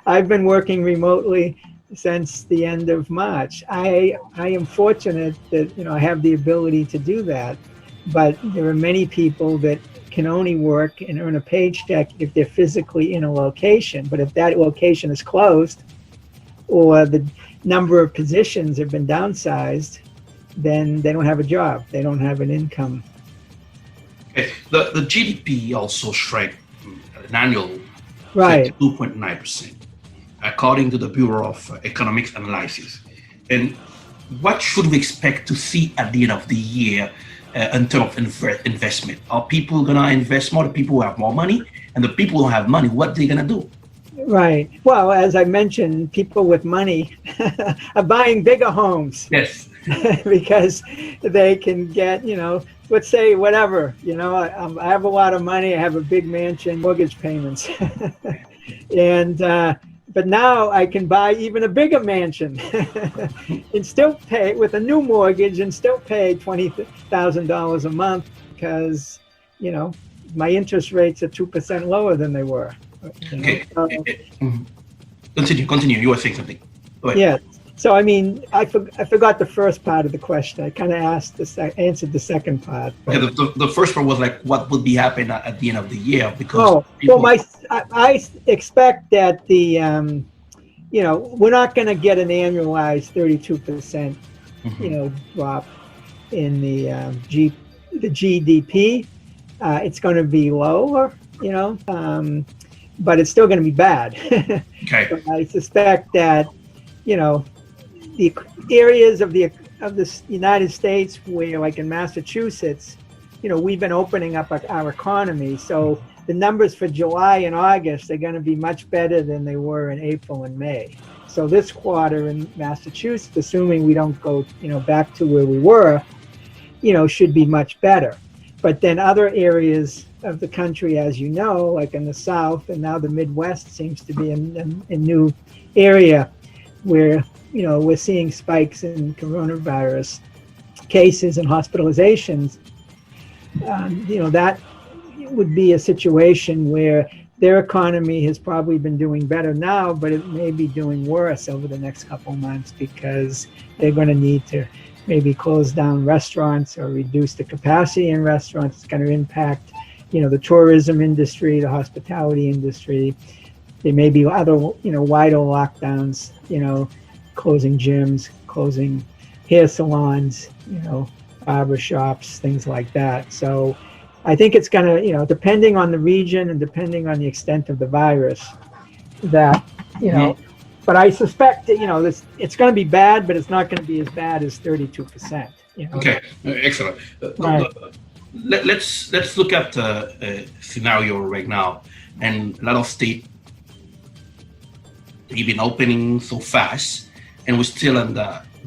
I've been working remotely since the end of March. I am fortunate that, I have the ability to do that, but there are many people that can only work and earn a paycheck if they're physically in a location. But if that location is closed or the number of positions have been downsized, then they don't have a job. They don't have an income. Okay. The GDP also shrank an annual Right. 2.9%, according to the Bureau of Economic Analysis. And what should we expect to see at the end of the year in terms of investment? Are people going to invest more? The people who have more money, and the people who have money, what are they going to do? Right. Well, as I mentioned, people with money are buying bigger homes. Yes. Because they can get, let's say whatever, I have a lot of money, I have a big mansion, mortgage payments. And, but now I can buy even a bigger mansion and still pay with a new mortgage and still pay $20,000 a month because, my interest rates are 2% lower than they were. Okay. Continue. You were saying something. Go ahead. Yeah. So, I forgot the first part of the question. I kind of answered the second part. Okay, the first part was like, what would be happening at the end of the year? Because I expect that the, we're not going to get an annualized 32%, drop in the GDP. It's going to be lower, but it's still going to be bad. Okay. So I suspect that, the areas of the United States where, like in Massachusetts, we've been opening up our economy. So the numbers for July and August are going to be much better than they were in April and May. So this quarter in Massachusetts, assuming we don't go, back to where we were, should be much better. But then other areas of the country, as you know, like in the South and now the Midwest seems to be a new area where, we're seeing spikes in coronavirus cases and hospitalizations. That would be a situation where their economy has probably been doing better now, but it may be doing worse over the next couple of months because they're going to need to maybe close down restaurants or reduce the capacity in restaurants. It's going to impact, the tourism industry, the hospitality industry. There may be other, wider lockdowns, closing gyms, closing hair salons, barber shops, things like that. So I think it's going to, depending on the region and depending on the extent of the virus, that, but I suspect that, it's going to be bad, but it's not going to be as bad as 32%. Okay, excellent. Right. Let's look at a scenario right now, and a lot of states they've been opening so fast, and we're still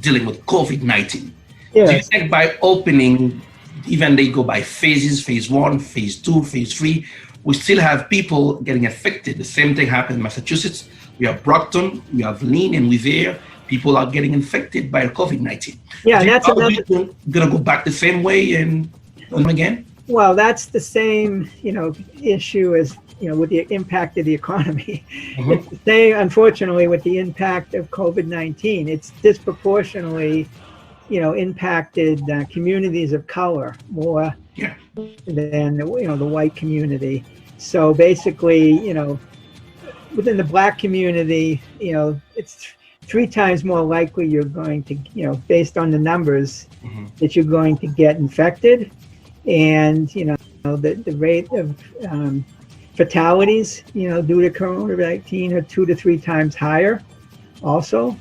dealing with COVID-19. Yes. Do you think by opening, even they go by phases, phase 1, phase 2, phase 3, we still have people getting affected? The same thing happened in Massachusetts. We have Brockton, we have Lynn and Revere. People are getting infected by COVID-19. Yeah, and that's another. Going to go back the same way and again? Well, that's the same, issue as, with the impact of the economy. Mm-hmm. It's the same, unfortunately, with the impact of COVID-19. It's disproportionately, impacted communities of color more than, the white community. So basically, within the Black community, it's 3 times more likely you're going to, based on the numbers, that you're going to get infected. And, the rate of fatalities, due to COVID-19 are 2 to 3 times higher also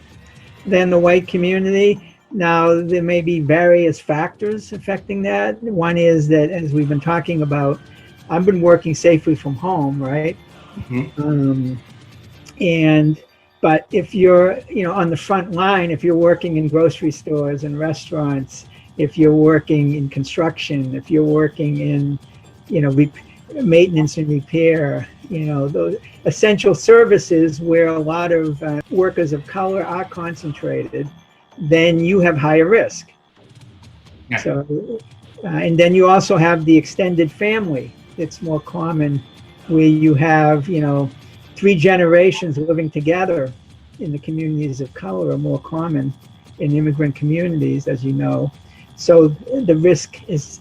than the white community. Now, there may be various factors affecting that. One is that, as we've been talking about, I've been working safely from home, right? But if you're, on the front line, if you're working in grocery stores and restaurants, if you're working in construction, if you're working in, maintenance and repair, those essential services where a lot of workers of color are concentrated, then you have higher risk. Yeah. So, and then you also have the extended family. It's more common where you have, 3 generations living together in the communities of color are more common in immigrant communities, as you know. So the risk is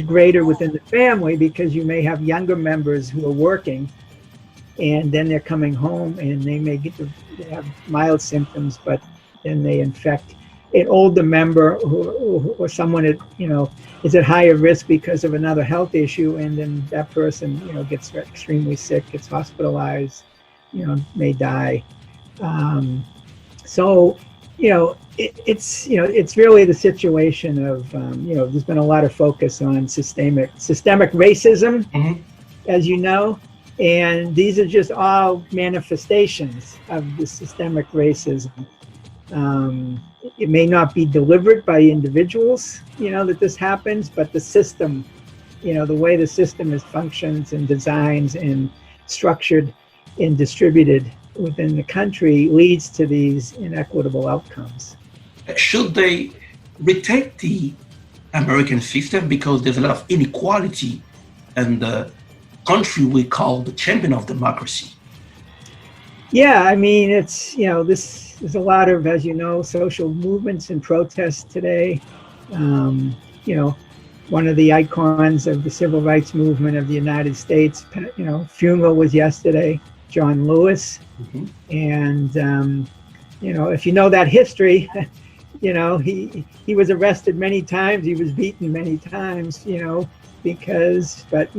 greater within the family because you may have younger members who are working and then they're coming home and they may they have mild symptoms, but then they infect an older member or someone that, is at higher risk because of another health issue, and then that person, gets extremely sick, gets hospitalized, may die. So, it's really the situation of, there's been a lot of focus on systemic racism, as you know, and these are just all manifestations of the systemic racism. It may not be delivered by individuals, that this happens, but the system, the way the system is functions and designs and structured and distributed within the country leads to these inequitable outcomes. Should they retake the American system because there's a lot of inequality in the country we call the champion of democracy? Yeah, I mean, it's, there's a lot of, as you know, social movements and protests today. One of the icons of the civil rights movement of the United States, funeral was yesterday, John Lewis. And, if you know that history, he was arrested many times, he was beaten many times, but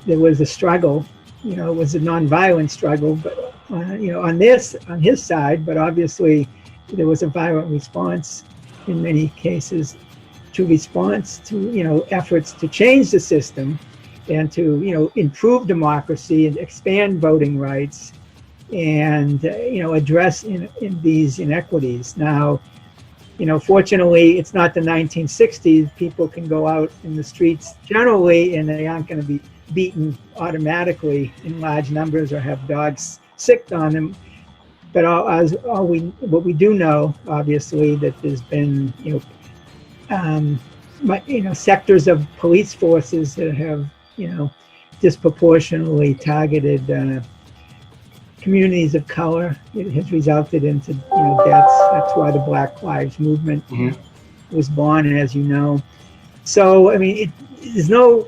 there was a struggle, it was a nonviolent struggle, but, on his side, but obviously there was a violent response in many cases to response to, efforts to change the system and to, improve democracy and expand voting rights and, address in these inequities. Now, fortunately, it's not the 1960s. People can go out in the streets generally, and they aren't going to be beaten automatically in large numbers or have dogs sicked on them. But what we do know, obviously, that there's been, sectors of police forces that have, disproportionately targeted communities of color. It has resulted into, deaths. That's why the Black Lives Movement was born, as you know. So, I mean, there's no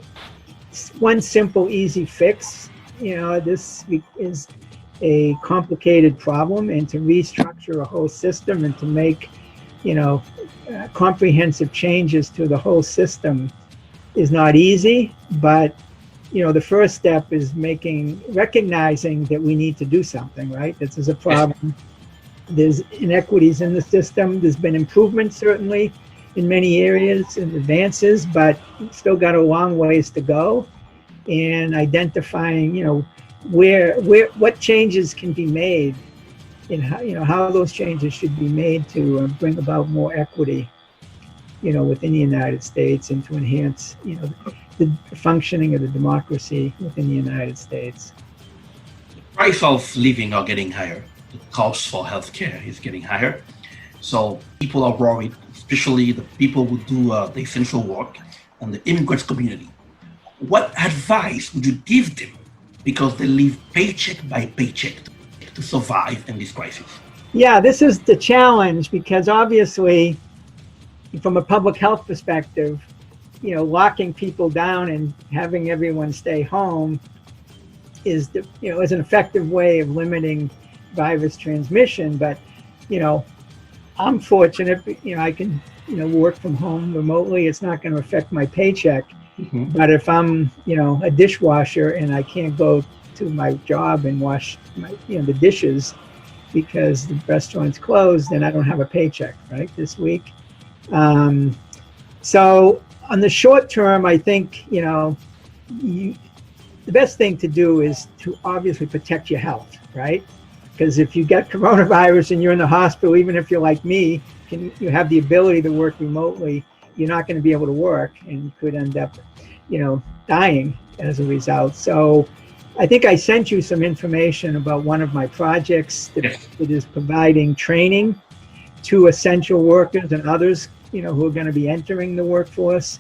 one simple, easy fix. This is a complicated problem, and to restructure a whole system and to make, comprehensive changes to the whole system is not easy. But, the first step is recognizing that we need to do something, right? This is a problem. There's inequities in the system. There's been improvements, certainly, in many areas and advances, but still got a long ways to go. And identifying, what changes can be made and how those changes should be made to bring about more equity, within the United States and to enhance, the functioning of the democracy within the United States. The price of living are getting higher. The cost for healthcare is getting higher. So people are worried, especially the people who do the essential work and the immigrant community. What advice would you give them, because they live paycheck by paycheck to survive in this crisis? Yeah, this is the challenge, because obviously, from a public health perspective, locking people down and having everyone stay home is is an effective way of limiting virus transmission. But, I'm fortunate, I can, work from home remotely. It's not going to affect my paycheck. But if I'm, a dishwasher and I can't go to my job and wash the dishes because the restaurant's closed, then I don't have a paycheck, right, this week. So on the short term, I think, the best thing to do is to obviously protect your health, right? Because if you get coronavirus and you're in the hospital, even if you're like me, you have the ability to work remotely, you're not going to be able to work and could end up, dying as a result. So I think I sent you some information about one of my projects that is providing training to essential workers and others, who are going to be entering the workforce.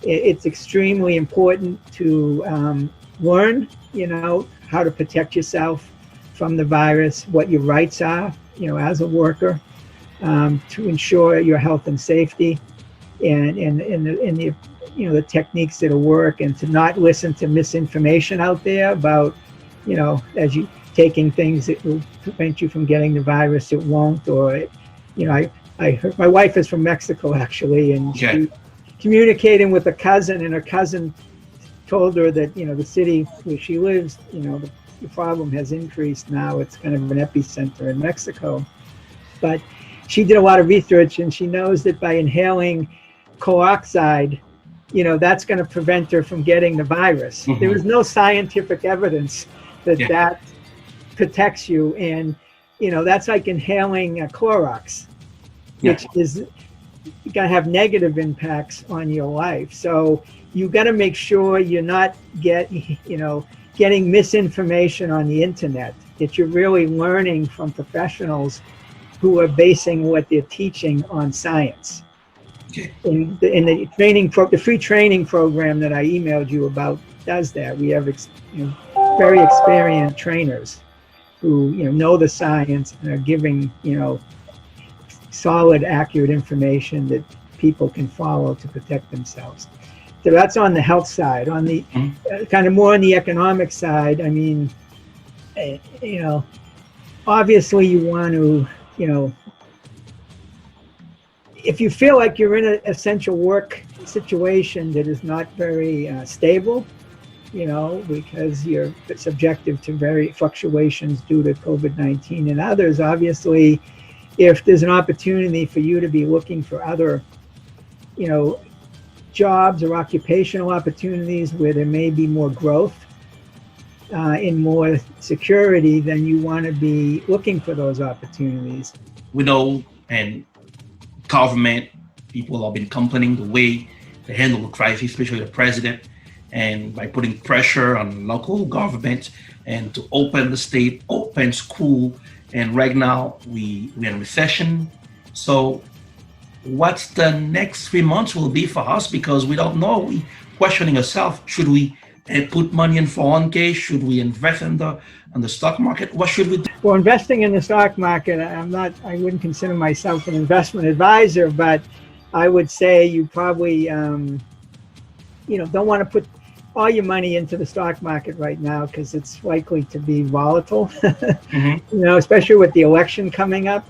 It's extremely important to learn, how to protect yourself from the virus, what your rights are, as a worker, to ensure your health and safety, and the techniques that'll work, and to not listen to misinformation out there about, as you taking things that will prevent you from getting the virus, it won't. Or, I heard, my wife is from Mexico, actually, and she communicating with a cousin, and her cousin told her that, the city where she lives, the problem has increased now. It's kind of an epicenter in Mexico. But she did a lot of research, and she knows that by inhaling chloroxide, that's going to prevent her from getting the virus. There is no scientific evidence that that protects you. And, that's like inhaling Clorox, which is going to have negative impacts on your life. So you got to make sure you're not getting misinformation on the internet, that you're really learning from professionals who are basing what they're teaching on science. In the training, the free training program that I emailed you about does that. We have very experienced trainers who know the science and are giving solid, accurate information that people can follow to protect themselves. So that's on the health side. On the kind of more on the economic side, I mean, obviously you want to, if you feel like you're in an essential work situation that is not very stable, because you're subjective to very fluctuations due to COVID-19 and others, obviously, if there's an opportunity for you to be looking for other you know, jobs or occupational opportunities where there may be more growth in more security, then you want to be looking for those opportunities. We know, and government people have been complaining the way they handle the crisis, especially the president, and by putting pressure on local government and to open the state, open school. And right now we're in recession. So what's the next 3 months will be for us, because we don't know. We questioning ourselves, should we put money in 401k? Should we invest in the stock market? What should we do? Well, investing in the stock market, I wouldn't consider myself an investment advisor, but I would say you probably, don't want to put all your money into the stock market right now, because it's likely to be volatile, especially with the election coming up.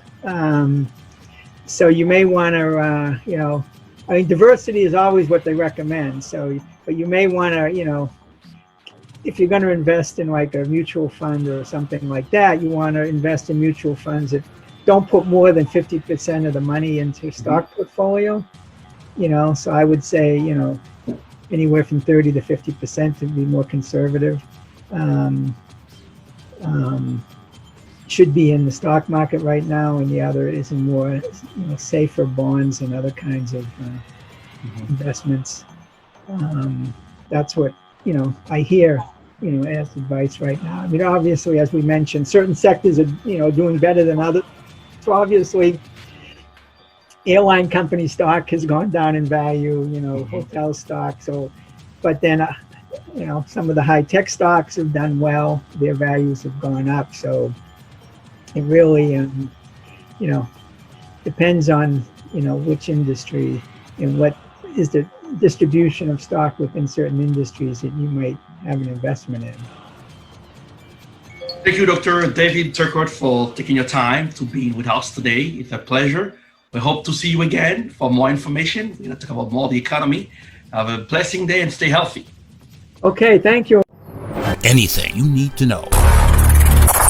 So you may want to, diversity is always what they recommend. So, but you may want to, if you're going to invest in like a mutual fund or something like that, you want to invest in mutual funds that don't put more than 50% of the money into stock portfolio. So I would say, anywhere from 30 to 50% to be more conservative. Should be in the stock market right now, and the other is in more safer bonds and other kinds of investments. That's what I hear as advice right now. I mean, obviously, as we mentioned, certain sectors are doing better than others. So obviously, airline company stock has gone down in value. Hotel stock. So, but then some of the high tech stocks have done well. Their values have gone up. So it really depends on which industry and what is the distribution of stock within certain industries that you might have an investment in. Thank you, Dr. David Turcotte, for taking your time to be with us today. It's a pleasure. We hope to see you again for more information. We're going to talk about more of the economy. Have a blessing day and stay healthy. Okay, thank you. Anything you need to know.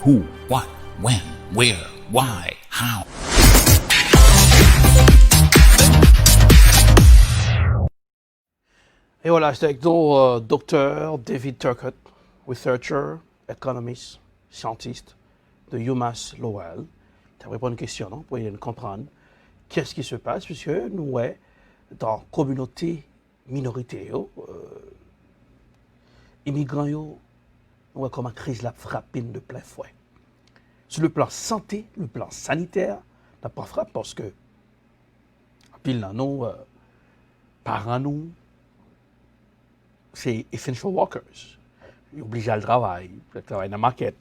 Who, what, when, where, why, how. Et voilà, c'était avec nous Dr. David Turcotte, researcher, économiste, scientiste de UMass Lowell. Tu as répondu à une question, non? Pour nous comprendre qu'est-ce qui se passe, puisque nous, dans la communauté minorité, immigrants, nous, comment la crise la frappe de plein fouet. Sur le plan santé, le plan sanitaire, n'a pas frappé parce que, en pile, nous, parents, nous, c'est essential workers. Ils sont obligés à le travail. Ils travaillent dans la market,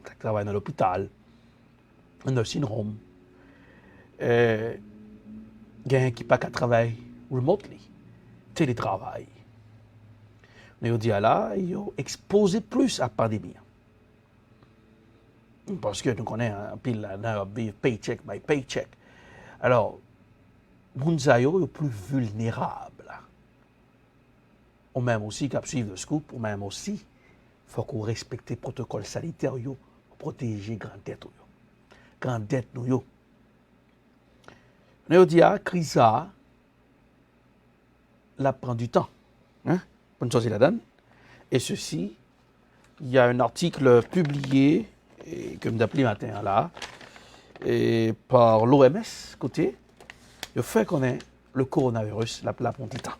ils travaillent dans l'hôpital, dans le nursing home. Il y a qui pas qu'à travailler remotely, télétravail. Mais on dit là, ils sont exposés plus à la pandémie. Parce que nous connaissons un pile paycheck by paycheck. Alors, les gens sont plus vulnérables. Ou même aussi, quand suivre le scoop, ou même aussi, il faut qu'on respecte les protocoles sanitaires pour protéger la grande tête. Grande tête, nous. On dit, la crise, elle prend du temps. Pour nous choisir la donne. Et ceci, il y a un article publié, que je m'appelle matin là, et par l'OMS, côté, le fait qu'on ait le coronavirus, la prend du temps.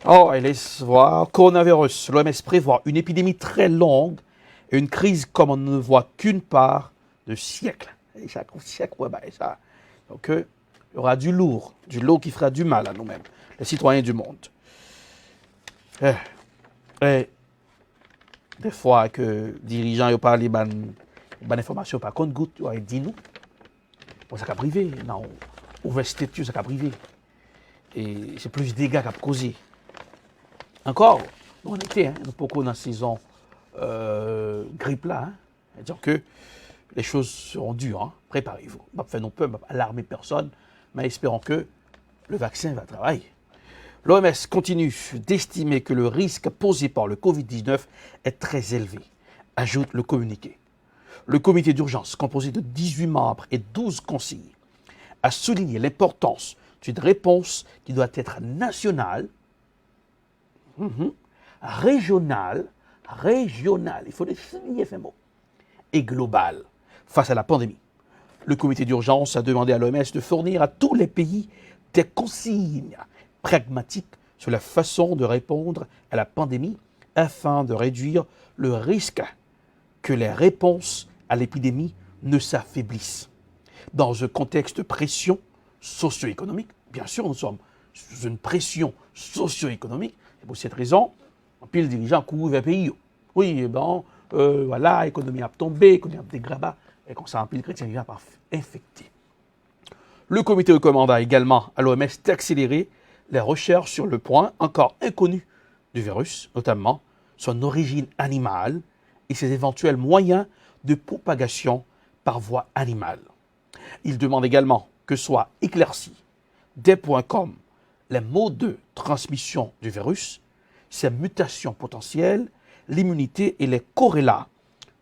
Oh, et laisse voir, coronavirus, l'OMS prévoit une épidémie très longue et une crise comme on ne voit qu'une part de siècle. Et chaque siècle, ça. Donc, il y aura du lourd qui fera du mal à nous-mêmes, les citoyens du monde. Et des fois que dirigeants parlent de bonnes informations par contre goutte, ils disent nous, ça va privé, non, ouvert statut, ça va privé. Et c'est plus de dégâts qu'à causer. Encore, on était, nous beaucoup dans la saison grippe là, c'est-à-dire que les choses seront dures, préparez-vous. On ne peut pas alarmer personne, mais espérons que le vaccin va travailler. L'OMS continue d'estimer que le risque posé par le Covid-19 est très élevé, ajoute le communiqué. Le comité d'urgence, composé de 18 membres et 12 conseillers, a souligné l'importance C'est une réponse qui doit être nationale, régionale, il faut souligner ce mot, et globale face à la pandémie. Le comité d'urgence a demandé à l'OMS de fournir à tous les pays des consignes pragmatiques sur la façon de répondre à la pandémie afin de réduire le risque que les réponses à l'épidémie ne s'affaiblissent. Dans un contexte de pression socio-économique, bien sûr, nous sommes sous une pression socio-économique, et pour cette raison, un pile dirigeant couvre vers pays. Oui, bon, voilà, l'économie a tombé, l'économie a dégradé, et comme ça, un pile chrétien vient par infecter. Le comité recommanda également à l'OMS d'accélérer les recherches sur le point encore inconnu du virus, notamment son origine animale et ses éventuels moyens de propagation par voie animale. Il demande également que soient éclaircis des points comme les modes de transmission du virus, ses mutations potentielles, l'immunité et les corrélats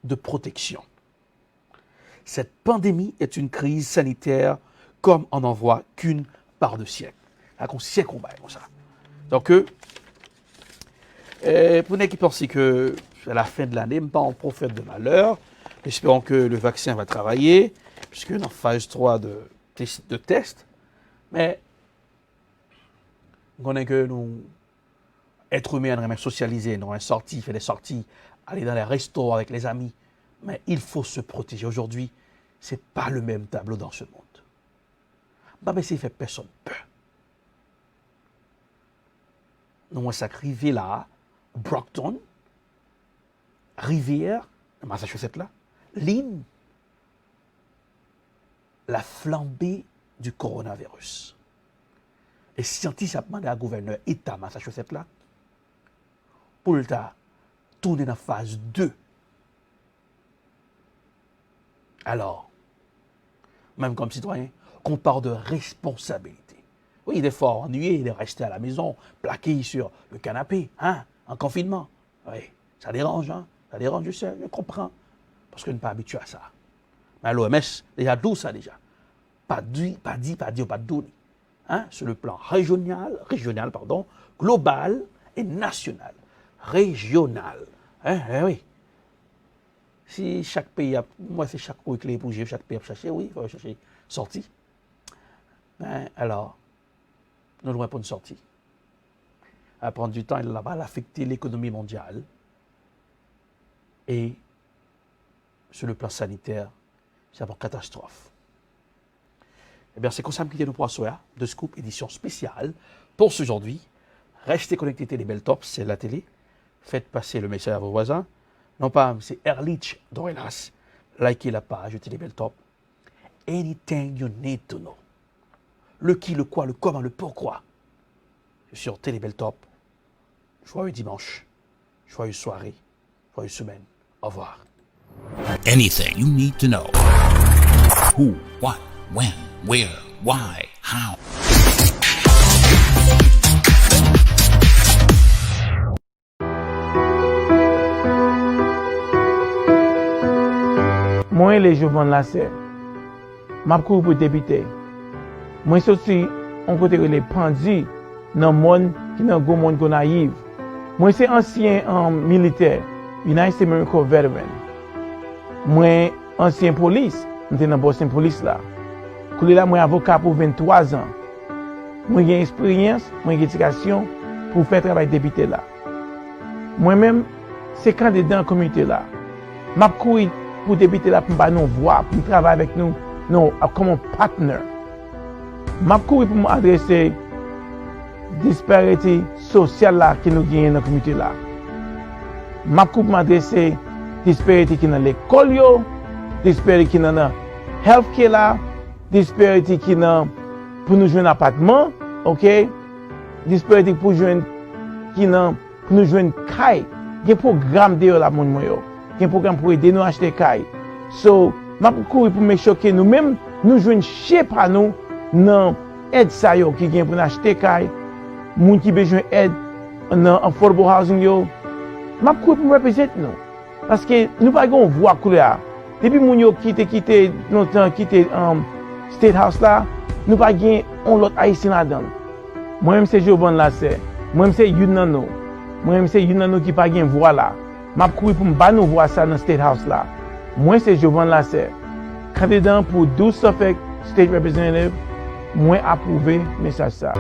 de protection. Cette pandémie est une crise sanitaire comme on n'en voit qu'une par deux siècles. Un siècle combat comme ça. Donc, pour ceux qui pensent que à la fin de l'année, même pas en prophète de malheur, espérons que le vaccin va travailler, puisque dans phase 3 de test, mais on connaît que nous, êtres humains, on aimerait socialiser, nous on sorti, faire des sorties, aller dans les restos avec les amis, mais il faut se protéger. Aujourd'hui, ce n'est pas le même tableau dans ce monde. Bah, mais c'est fait personne peur. Nous, on s'est arrivé là, Brockton, Rivière, Massachusetts là, Lynn, la flambée du coronavirus. Et scientifiques ont demandé à gouverneur État Massachusetts là, pour le tourner dans la phase 2. Alors, même comme citoyen, qu'on parle de responsabilité. Oui, des fois ennuyé de rester à la maison, plaqué sur le canapé, hein, en confinement. Oui, ça dérange, hein, ça dérange, je sais, je comprends, parce qu'on n'est pas habitué à ça. Mais l'OMS, déjà d'où ça déjà? Pas dit, pas donné. Hein, sur le plan régional, global et national. Régional. Hein, oui. Si chaque pays a, moi c'est chaque pays clé pour chaque pays a cherché, oui, il faut chercher sortie. Ben, alors, nous n'avons pas une sortie. À prendre du temps, il va affecter l'économie mondiale. Et sur le plan sanitaire, c'est une catastrophe. Eh bien, c'est comme ça que nous pour Soya, de Scoop, édition spéciale pour ce aujourd'hui. Restez connectés Télébeltop, c'est la télé. Faites passer le message à vos voisins. Non pas, c'est Erlich Dorelas. Likez la page de Télébeltop. Anything you need to know. Le qui, le quoi, le comment, le pourquoi. Sur Télébeltop. Joyeux dimanche. Joyeuse soirée. Joyeuse semaine. Au revoir. Anything you need to know. Who, what, when, where, why, how. Moi, les Jovan Lassé, m'a couru pour député. Moi, aussi, on côté les pandis dans le monde qui n'a pas monde naïf. Moi, c'est ancien militaire, United States Marine Corps veteran. Moi, ancien police, j'étais dans Boston Police là. Là, moi, avocat pour 23 ans. Moi, j'ai expérience, moi, j'ai éducation pour faire travail député là. Moi-même, c'est candidat dans la communauté là. M'a couru pour débuter là, pour nous voir, pour travailler avec nous, comme un partenaire. M'a couru pour m'adresser disparité sociale là qui nous gagne dans la communauté là. M'a couru pour m'adresser disparité qui est dans l'école, disparité qui est dans le healthcare là, disparité qui est pour nous jouer un appartement, ok? Disparité pour jouer qui pour nous jouer une caille. Il y a un programme de la monde moyo. Un programme pour aider nous à acheter caille. So, m'a courir pour me choquer nous-mêmes, nous jouons chef à nous dans aide ça yo qui vient pour acheter caille. Moun qui besoin aide dans affordable housing yo. M'a courir pour représenter nous. Parce que nous pas gon voix couleur. Depuis moun yo quitté longtemps quitté State House là, nous pas gain on l'autre haïtien là-dedans. Moi-même c'est Jovan là c'est. Moi-même c'est une nan nous. Moi-même c'est une nan nous qui pas gain voix là. M'a couru pour me ba nous voir ça dans State House là. Moi c'est Jovan là c'est. Candidat pour 12 Suffolk State Representative, moi approuvé message ça.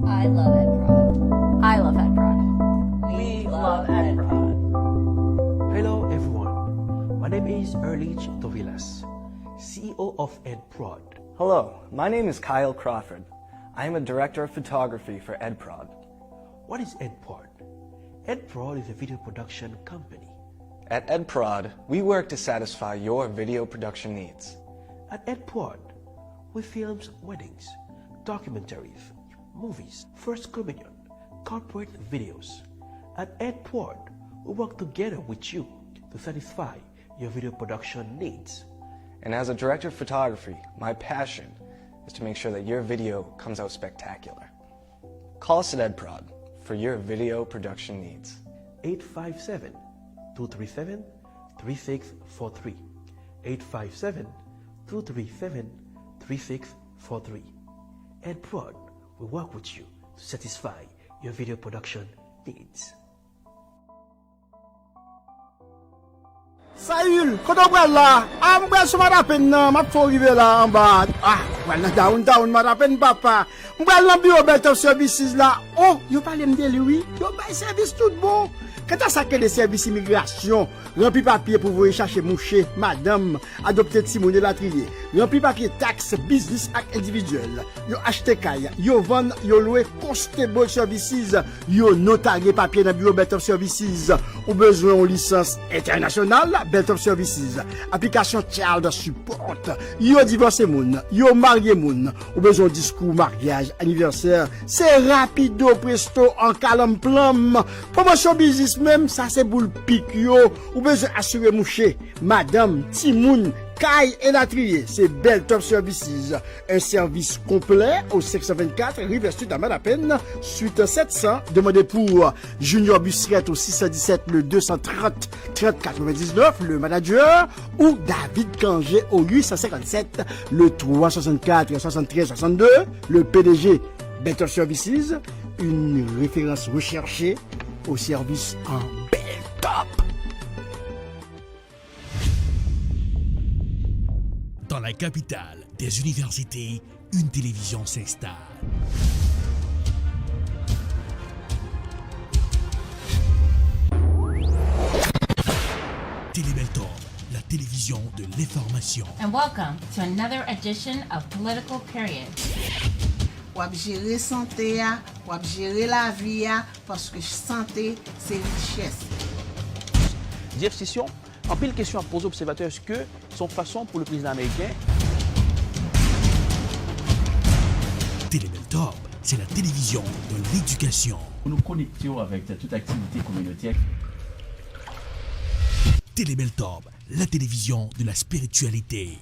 I love EdProd. I love EdProd. We love EdProd. Hello everyone, my name is Erlich Tovilas, CEO of EdProd. Hello, my name is Kyle Crawford. I am a director of photography for EdProd. What is EdProd? EdProd is a video production company. At EdProd, we work to satisfy your video production needs. At EdProd, we film weddings, documentaries, movies, first communion, corporate videos. At EdProd, we work together with you to satisfy your video production needs. And as a director of photography, my passion is to make sure that your video comes out spectacular. Call us at EdProd for your video production needs. 857-237-3643. 857-237-3643. EdProd will work with you to satisfy your video production needs. Saül, quand on va là, on va se mettre à peine, ma faut arriver là en bas. Ah, voilà, down, ma peine papa. On va dans le bureau Better Services là. Oh, yo parle de lui, yo bay service tout bon. Quand ça que les services immigration, rempli papier pour vous chercher moucher, madame, adopter Timon de la trier, rempli papier taxe, business ak individuel, yo acheter kaya, yo vend, yo louer constable services, yo notarier papier dans bureau Better Services, ou besoin en licence internationale, Better Services, application child support, yo divorcé moun, yo marié moun, ou besoin discours mariage, anniversaire, c'est rapido presto en calme plum, promotion business même ça c'est boule pic yo ou besoin assurer moucher madame Timoun Kai et la trier c'est Bell Top Services, un service complet au 624 Rive Sud à Malapen suite 700. Demandez pour Junior Busseret au 617 le 230 30 99 le manager ou David Kangé au 857 le 364 73 62 le PDG Better Services, une référence recherchée au service en bel top. Dans la capitale des universités, une télévision s'installe. Télébeltor, la télévision de l'information. And welcome to another edition of Political Period. Wap gérer santé, wap gérer la vie, parce que santé, c'est richesse. Jeff Session, en pile question à poser aux observateurs, est-ce que son façon pour le président américain? Télébeltor, c'est la télévision de l'éducation. Nous nous connectons avec toute activité communautaire. Télébeltor, la télévision de la spiritualité.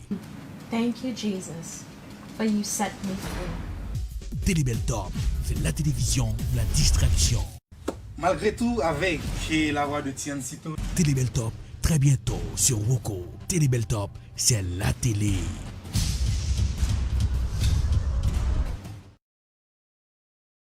Thank you, Jesus, for you set me free. Télébeltor, c'est la télévision de la distraction. Malgré tout, avec la voix de Tiancito. Télébeltor, très bientôt sur Woko. Télébeltor, c'est la télé.